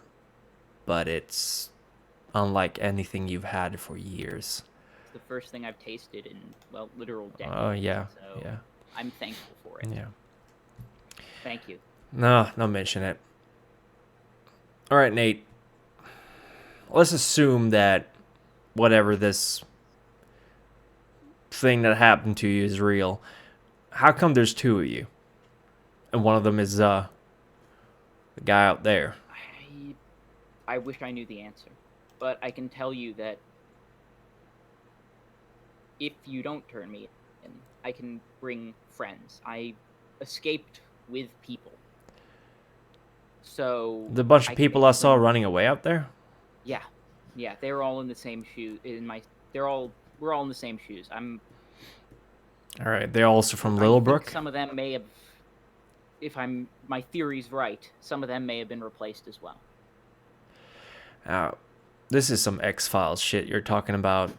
but it's unlike anything you've had for years. It's the first thing I've tasted in, well, literal decades. Oh yeah, so yeah, I'm thankful for it. yeah. Thank you. No, don't mention it. All right, Nate. Let's assume that whatever this thing that happened to you is real. How come there's two of you? And one of them is the guy out there. I wish I knew the answer, but I can tell you that if you don't turn me in, I can bring friends. I escaped with people. So The bunch of I can people I saw explain- running away out there? Yeah, they were all in the same shoes. We're all in the same shoes. All right, they're also from I think Littlebrook? some of them may have, if my theory's right, some of them may have been replaced as well. This is some X-Files shit you're talking about.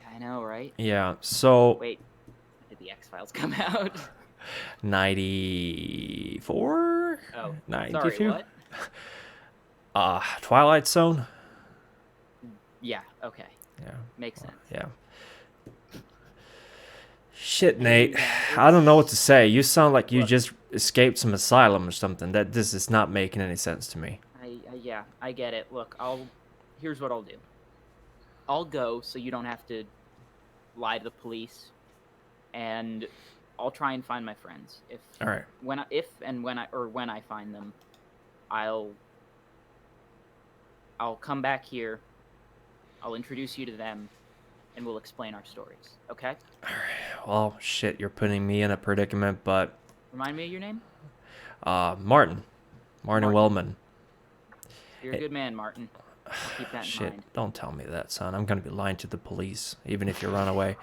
I know, right? Yeah, so... Wait, the X-Files come out? 94? Oh, 92? sorry, what? Twilight Zone? Yeah, okay. Yeah. Makes sense. Yeah. Shit, Nate. Yeah, I don't know what to say. You sound like you Look. just escaped some asylum or something. That this is not making any sense to me. Yeah, I get it. Look, here's what I'll do. I'll go so you don't have to lie to the police, and I'll try and find my friends. All right. When I find them, I'll come back here. I'll introduce you to them, and we'll explain our stories. Okay? Well, shit, you're putting me in a predicament, but Remind me of your name. Martin Wellman. You're a good man, Martin. I'll keep that in Shit, mind. don't tell me that, son. I'm gonna be lying to the police, even if you run away.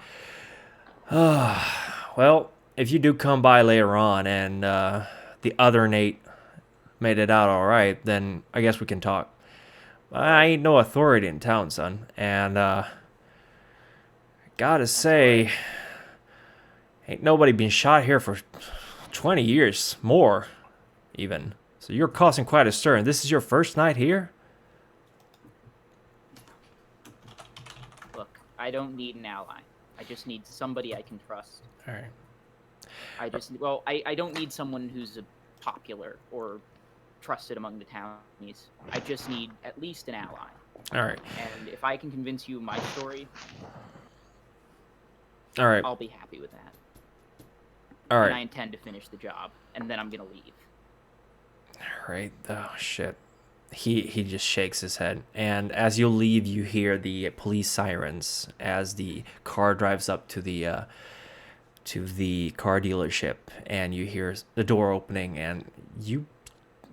Well, if you do come by later on and the other Nate made it out all right, then I guess we can talk. I ain't no authority in town, son, and gotta say, ain't nobody been shot here for 20 years, more, even. So you're causing quite a stir, and this is your first night here? Look, I don't need an ally. I just need somebody I can trust. All right. I don't need someone who's popular or trusted among the townies. I just need at least an ally. All right. And if I can convince you my story, All right. I'll be happy with that. All And I right. intend to finish the job, and then I'm gonna leave. All right. Oh shit. He just shakes his head, and as you leave, you hear the police sirens as the car drives up to the car dealership, and you hear the door opening, and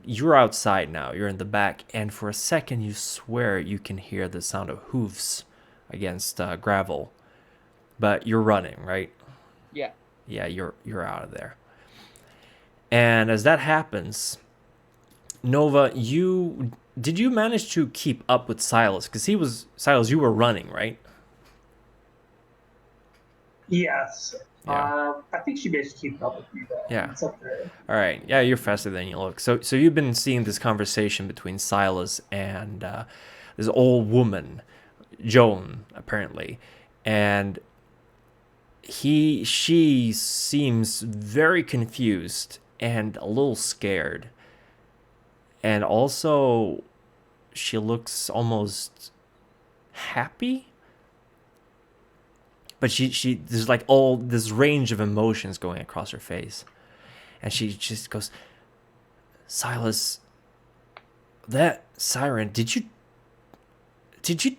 you're outside now. You're in the back, and for a second, you swear you can hear the sound of hooves against gravel, but you're running, right? Yeah. Yeah, you're out of there. And as that happens, Nova, did you manage to keep up with Silas? Because Silas, you were running, right? Yes. Yeah. I think she basically kept up with me though. Yeah. It's up there. All right. Yeah, you're faster than you look. So you've been seeing this conversation between Silas and this old woman, Joan, apparently, and she seems very confused and a little scared, and also she looks almost happy. But she there's like all this range of emotions going across her face. And she just goes, Silas, that siren, did you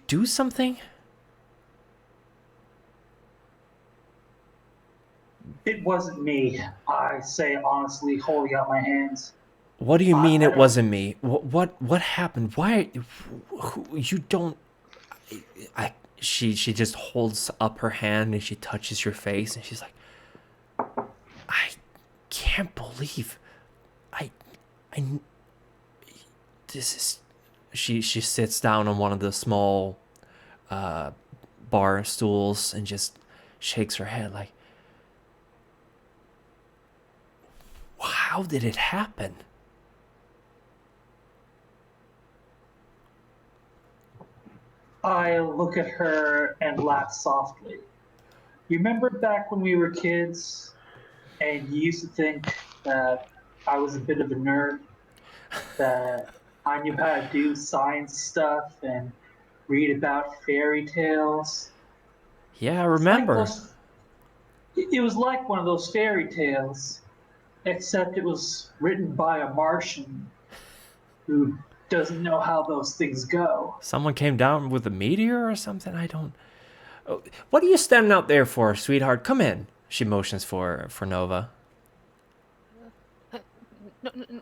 do something? It wasn't me. I say honestly, holding out my hands. What do you mean I it don't- wasn't me? What happened? Why you don't she just holds up her hand and she touches your face and she's like, I can't believe I this is she sits down on one of the small bar stools and just shakes her head like, how did it happen? I look at her and laugh softly. You remember back when we were kids and you used to think that I was a bit of a nerd? That I knew how to do science stuff and read about fairy tales? Yeah, I remember. It was like one of those fairy tales, except it was written by a Martian who doesn't know how those things go. Someone came down with a meteor or something? I don't... Oh, what are you standing out there for, sweetheart? Come in. She motions for Nova.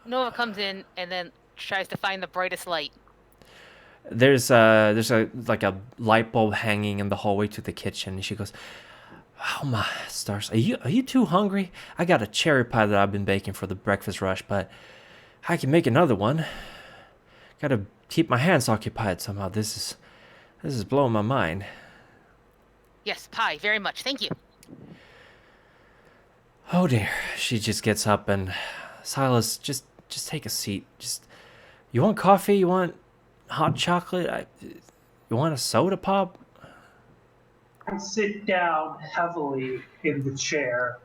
Nova comes in and then tries to find the brightest light. There's a light bulb hanging in the hallway to the kitchen, and she goes, "Oh my stars! Are you too hungry? I got a cherry pie that I've been baking for the breakfast rush, but I can make another one. Gotta keep my hands occupied somehow. This is blowing my mind." Yes, pie, very much. Thank you. Oh dear. She just gets up and Silas, just take a seat. You want coffee? You want hot chocolate? You want a soda pop? I sit down heavily in the chair,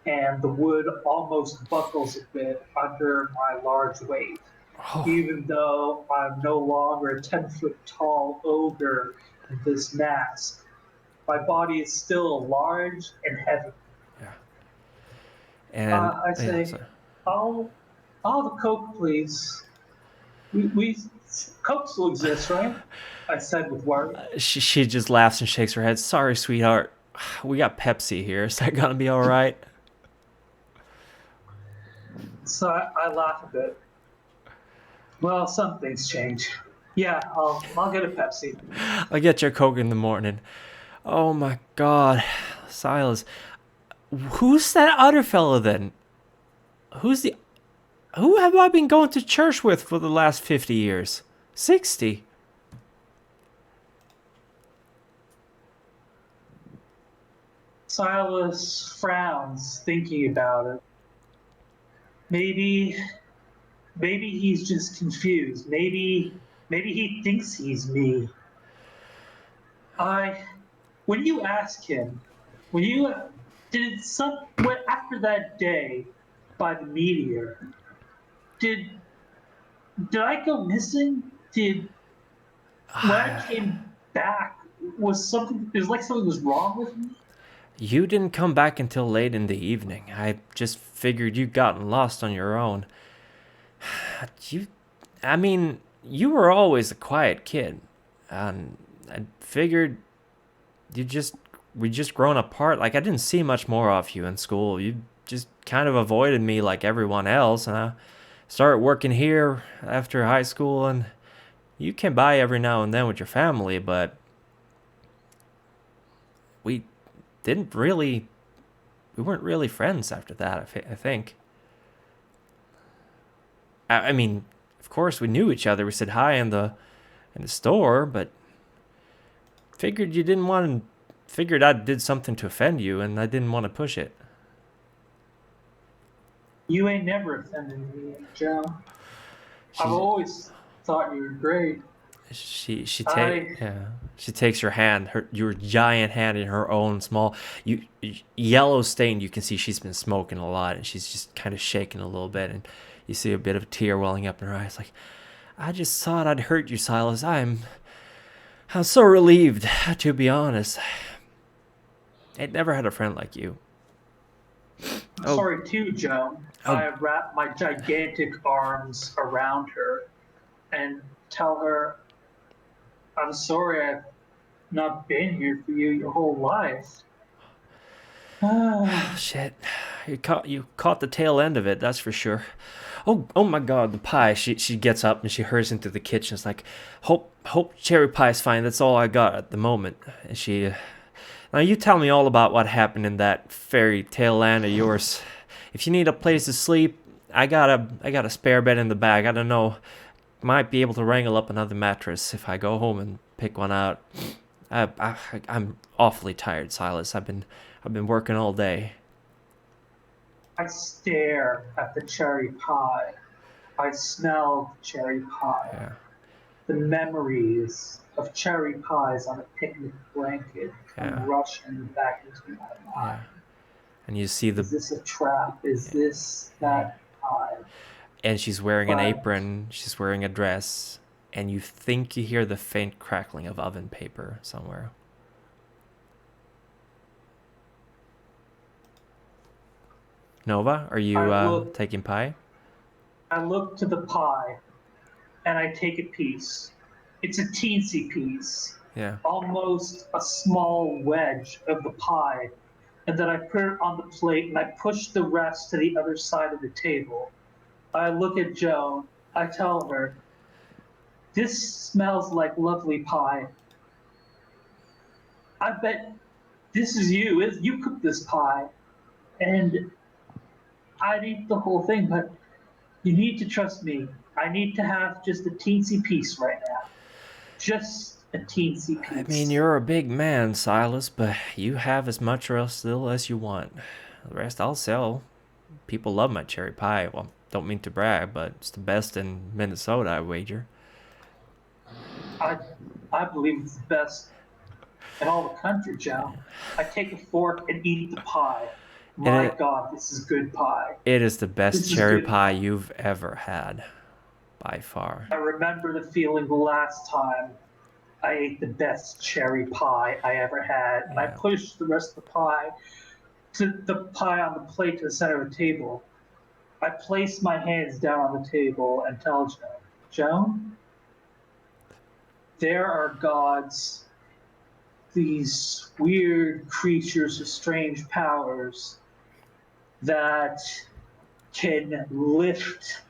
and the wood almost buckles a bit under my large weight. Oh, Even though I'm no longer a 10-foot tall ogre in this mask, my body is still large and heavy. yeah. And I say, sorry. I'll have a Coke, please. We Coke still exists, right? I said with worry. She just laughs and shakes her head. Sorry, sweetheart. We got Pepsi here. Is that gonna be all right? So I laugh a bit. Well, some things change. Yeah, I'll get a Pepsi. I'll get your Coke in the morning. Oh my God, Silas. Who's that other fella then? Who have I been going to church with for the last 50 years? 60? Silas frowns, thinking about it. Maybe he's just confused. Maybe he thinks he's me. When you ask him, after that day by the meteor, did I go missing? When I came back, it was like something was wrong with me? You didn't come back until late in the evening. I just figured you'd gotten lost on your own. You were always a quiet kid. And I figured we'd just grown apart. Like, I didn't see much more of you in school. You just kind of avoided me like everyone else. And I started working here after high school, and you came by every now and then with your family, but we weren't really friends after that, I think. I mean, of course we knew each other. We said hi in the store, but figured I did something to offend you, and I didn't want to push it. You ain't never offended me, Joan. I've always thought you were great. She takes your hand, your giant hand in her own small, yellow stain. You can see she's been smoking a lot, and she's just kind of shaking a little bit, and you see a bit of a tear welling up in her eyes. Like, I just thought I'd hurt you, Silas. I'm so relieved, to be honest. I'd never had a friend like you. I'm sorry too, Joan. I wrap my gigantic arms around her and tell her, I'm sorry I've not been here for you your whole life. Shit. You caught the tail end of it, that's for sure. Oh my God, the pie. She gets up and she hurries into the kitchen. It's like, hope cherry pie's fine. That's all I got at the moment. And now you tell me all about what happened in that fairy tale land of yours. If you need a place to sleep, I got a spare bed in the bag. I don't know. Might be able to wrangle up another mattress if I go home and pick one out. I'm awfully tired, Silas. I've been working all day. I stare at the cherry pie. I smell the cherry pie. Yeah. The memories of cherry pies on a picnic blanket come rushing back into my mind. Yeah. And you see Is this a trap? Is this that pie? And she's wearing an apron, she's wearing a dress, and you think you hear the faint crackling of oven paper somewhere. Nova, are you taking pie? I look to the pie, and I take a piece. It's a teensy piece. Yeah. Almost a small wedge of the pie, and then I put it on the plate, and I push the rest to the other side of the table. I look at Joan. I tell her, this smells like lovely pie. I bet this is you. You cooked this pie. And I'd eat the whole thing, but you need to trust me. I need to have just a teensy piece right now. Just a teensy piece. I mean, you're a big man, Silas, but you have as much or else still as you want. The rest I'll sell. People love my cherry pie. Well, don't mean to brag, but it's the best in Minnesota, I wager. I believe it's the best in all the country, Joe. I take a fork and eat the pie. My God, this is good pie. It is the best This is cherry good pie you've ever had, by far. I remember the feeling the last time I ate the best cherry pie I ever had. And I Yeah. pushed the rest of the pie on the plate to the center of the table. I place my hands down on the table and tell Joan, Joan, there are gods, these weird creatures with strange powers that can lift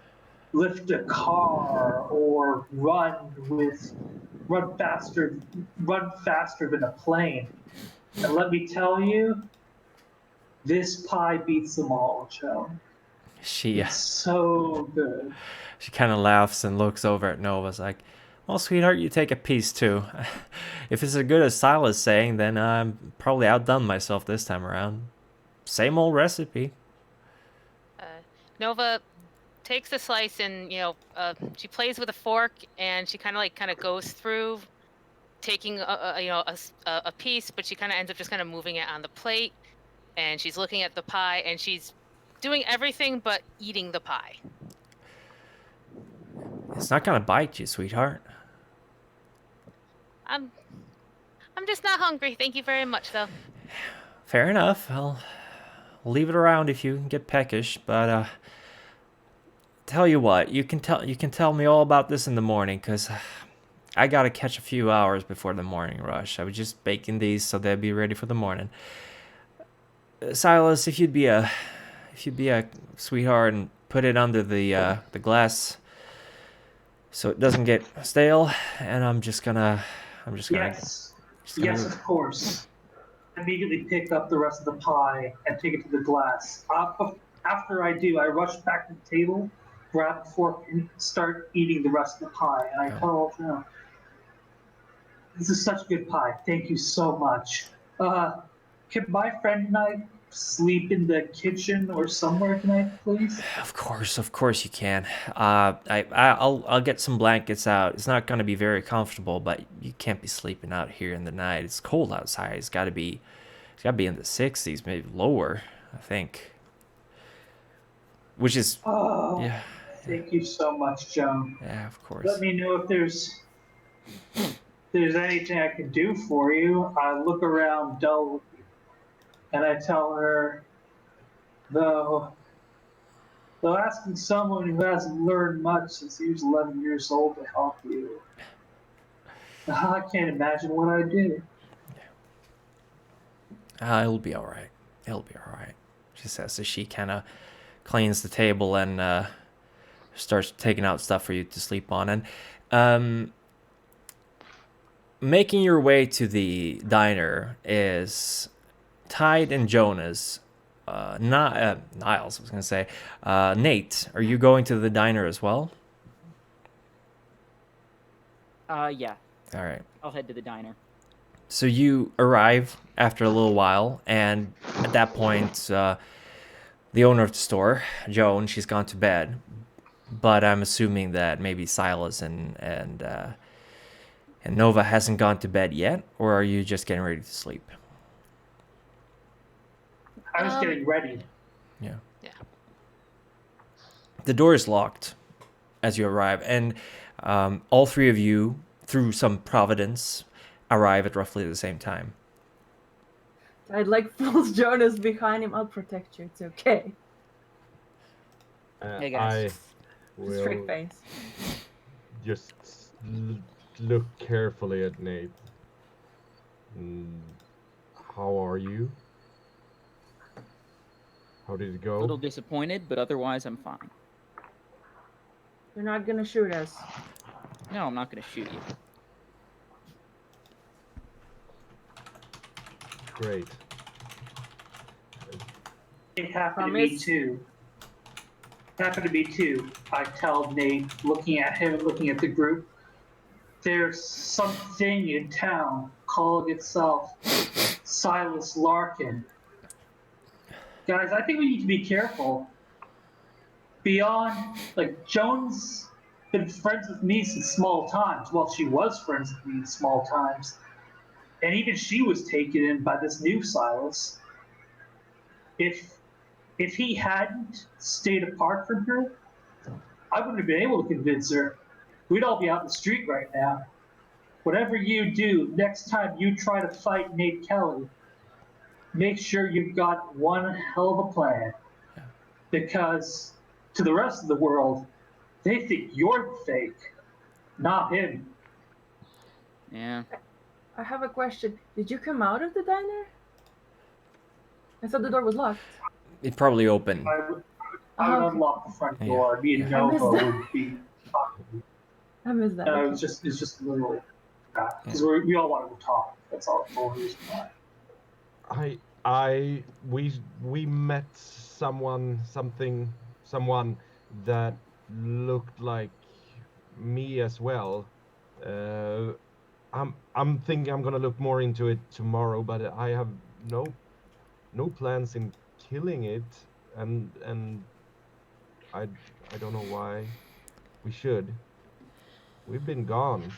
a car or run faster than a plane. And let me tell you, this pie beats them all, Joe. She It's so good. she kind of laughs and looks over at Nova's like, well, sweetheart, you take a piece too. If it's as good as Silas saying, then I'm probably outdone myself this time around. Same old recipe. Nova takes the slice and she plays with a fork and she kind of goes through taking a piece, but she kind of ends up just kind of moving it on the plate, and she's looking at the pie and she's doing everything but eating the pie. It's not gonna bite you, sweetheart. I'm just not hungry. Thank you very much, though. Fair enough. I'll leave it around if you get peckish, but tell you what, you can tell me all about this in the morning, cause I gotta catch a few hours before the morning rush. I was just baking these so they'd be ready for the morning. Silas, if you'd be a sweetheart and put it under the glass so it doesn't get stale, and I'm just gonna. Yes, of course. Immediately pick up the rest of the pie and take it to the glass. After I do, I rush back to the table, grab a fork, and start eating the rest of the pie. And I tell her, this is such good pie. Thank you so much. Can my friend and I sleep in the kitchen or somewhere tonight, please? Of course you can. I'll get some blankets out. It's not gonna be very comfortable, but you can't be sleeping out here in the night. It's cold outside. It's gotta be in the 60s, maybe lower, I think. Which is yeah. Thank you so much, Joan. Yeah, of course. Let me know if there's anything I can do for you. I look around dully and I tell her, though asking someone who hasn't learned much since he was 11 years old to help you, I can't imagine what I'd do. It'll be all right. She says as she kind of cleans the table and starts taking out stuff for you to sleep on. And making your way to the diner is Tide and Jonas. Niles, I was going to say. Nate, are you going to the diner as well? Yeah. All right. I'll head to the diner. So you arrive after a little while, and at that point, the owner of the store, Joan, she's gone to bed. But I'm assuming that maybe Silas and Nova hasn't gone to bed yet, or are you just getting ready to sleep? I was getting ready. Yeah. Yeah. The door is locked as you arrive, and all three of you, through some providence, arrive at roughly the same time. I'd like pulls Jonas behind him. I'll protect you. It's okay. Hey, guys. I Straight will face. just look carefully at Nate. How are you? How did it A go? little disappointed, but otherwise I'm fine. You're not gonna shoot us. No, I'm not going to shoot you. Great. It happened to me Promise? too. I tell Nate, looking at him, looking at the group. There's something in town calling itself Silas Larkin. Guys, I think we need to be careful. Beyond, like, Joan's been friends with me since small times. Well, she was friends with me in small times. And even she was taken in by this new Silas. If he hadn't stayed apart from her, I wouldn't have been able to convince her. We'd all be out in the street right now. Whatever you do, next time you try to fight Nate Kelly, make sure you've got one hell of a plan. Because to the rest of the world, they think you're fake, not him. Yeah. I have a question. Did you come out of the diner? I thought the door was locked. It probably opened. I would Oh, okay. unlock the front door. Me and I missed Nova that. would be. I missed that. It's just a little. Because we all wanted to talk. That's all. The whole reason why. We met someone that looked like me as well. I'm thinking I'm gonna look more into it tomorrow, but I have no plans in killing it, and I don't know why we should. We've been gone.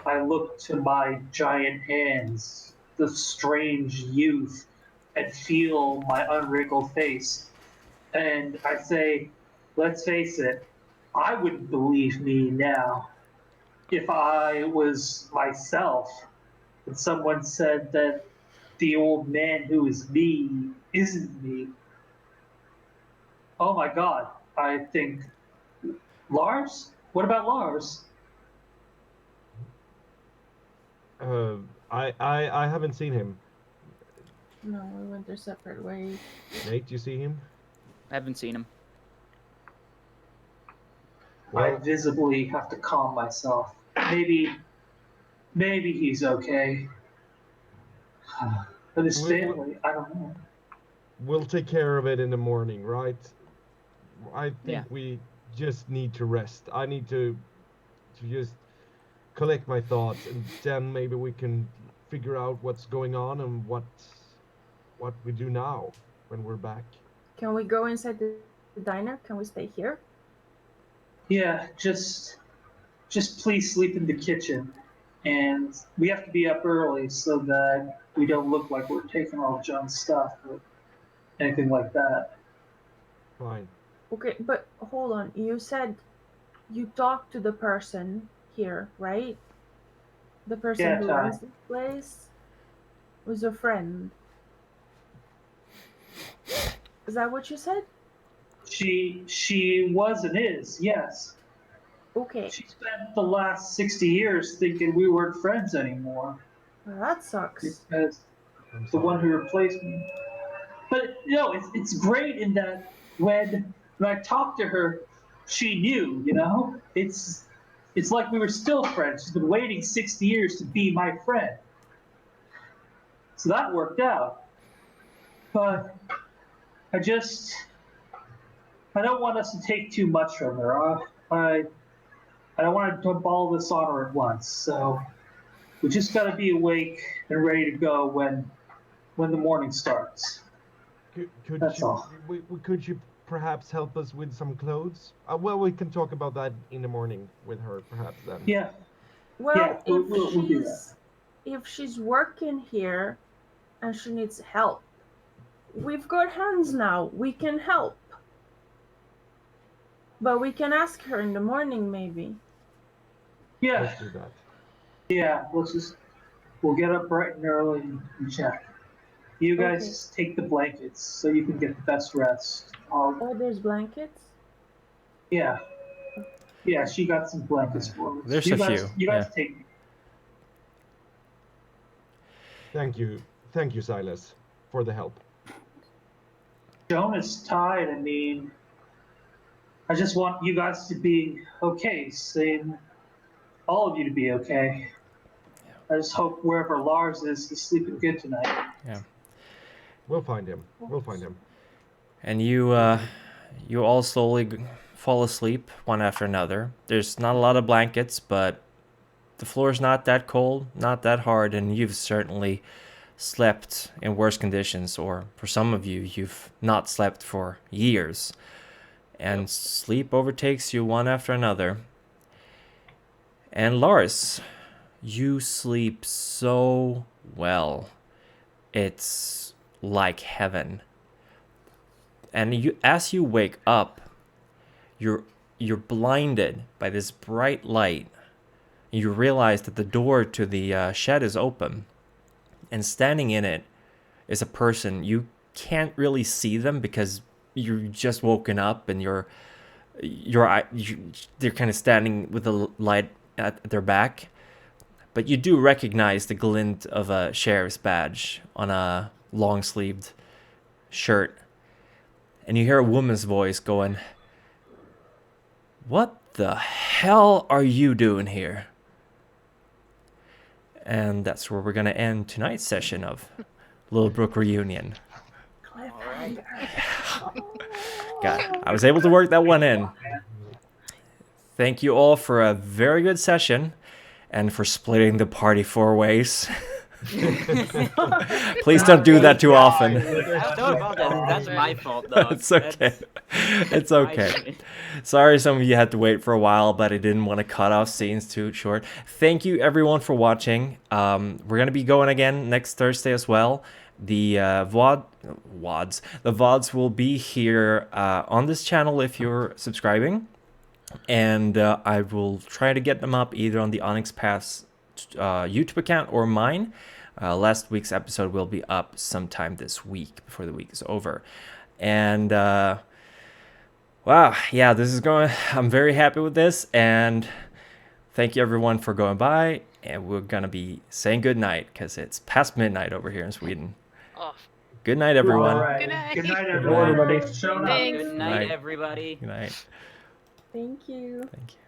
I look to my giant hands, the strange youth, and feel my unwrinkled face. And I say, let's face it, I wouldn't believe me now. If I was myself and someone said that the old man who is me isn't me, oh my God, I think, Lars? What about Lars? I haven't seen him. No, we went their separate ways. Nate, you see him? I haven't seen him. I Well, visibly have to calm myself. Maybe he's okay. But his family, I don't know. we'll take care of it in the morning, right? I think Yeah. we just need to rest. I need to just collect my thoughts, and then maybe we can figure out what's going on and what we do now when we're back. Can we go inside the diner? Can we stay here? Yeah, just please sleep in the kitchen. And we have to be up early so that we don't look like we're taking all John's stuff or anything like that. Fine. Okay, but hold on. You said you talked to the person here, right? The person Yeah, who Ty. runs this place was a friend. Is that what you said? She was and is, yes. Okay, She spent the last 60 years thinking we weren't friends anymore. well, that sucks. Because I'm the one sorry. who replaced me. But it's great in that when I talked to her, she knew. It's like we were still friends. She's been waiting 60 years to be my friend. So that worked out. But I don't want us to take too much from her. I don't want to dump all this on her at once. So we just got to be awake and ready to go when the morning starts. Could That's you, all. could you perhaps help us with some clothes? Well, we can talk about that in the morning with her, perhaps then. Yeah. Well, Yeah, we'll do that. if she's working here and she needs help, we've got hands now. We can help. But we can ask her in the morning, maybe. Yeah. Let's do that. Yeah. We'll get up bright and early and check. You guys Okay. just take the blankets so you can get the best rest. Oh, there's blankets? Yeah. Yeah, she got some blankets for us. There's you a guys, few, You guys yeah. take. Thank you, Silas, for the help. Joan is tied. I mean, I just want you guys to be okay. Same, all of you to be okay. I just hope wherever Lars is, he's sleeping good tonight. Yeah. We'll find him. We'll find him. And you all slowly fall asleep one after another. There's not a lot of blankets, but the floor's not that cold, not that hard, and you've certainly slept in worse conditions, or for some of you, you've not slept for years. And sleep overtakes you one after another. And Lars, you sleep so well. It's like heaven. And as you wake up, you're blinded by this bright light. You realize that the door to the shed is open, and standing in it is a person. You can't really see them because you're just woken up, and they're kind of standing with the light at their back. But you do recognize the glint of a sheriff's badge on a long-sleeved shirt. And you hear a woman's voice going, "What the hell are you doing here?" And that's where we're going to end tonight's session of Littlebrook Reunion. God, I was able to work that one in. Thank you all for a very good session and for splitting the party 4 ways. Please don't do that too often. That's my fault, though. It's okay. It's okay. Sorry some of you had to wait for a while, but I didn't want to cut off scenes too short. Thank you everyone for watching. We're going to be going again next Thursday as well. The VODs will be here on this channel if you're subscribing. And I will try to get them up either on the Onyx Path YouTube account or mine. Last week's episode will be up sometime this week before the week is over. And wow, yeah, this is going. I'm very happy with this, and thank you everyone for going by. And we're gonna be saying good night because it's past midnight over here in Sweden. Oh, Good night, everyone. All right. Good night. Good night, everyone. Everybody. Thanks for showing up. Thanks. Good night, Night. everybody. Good night. Thank you. Thank you.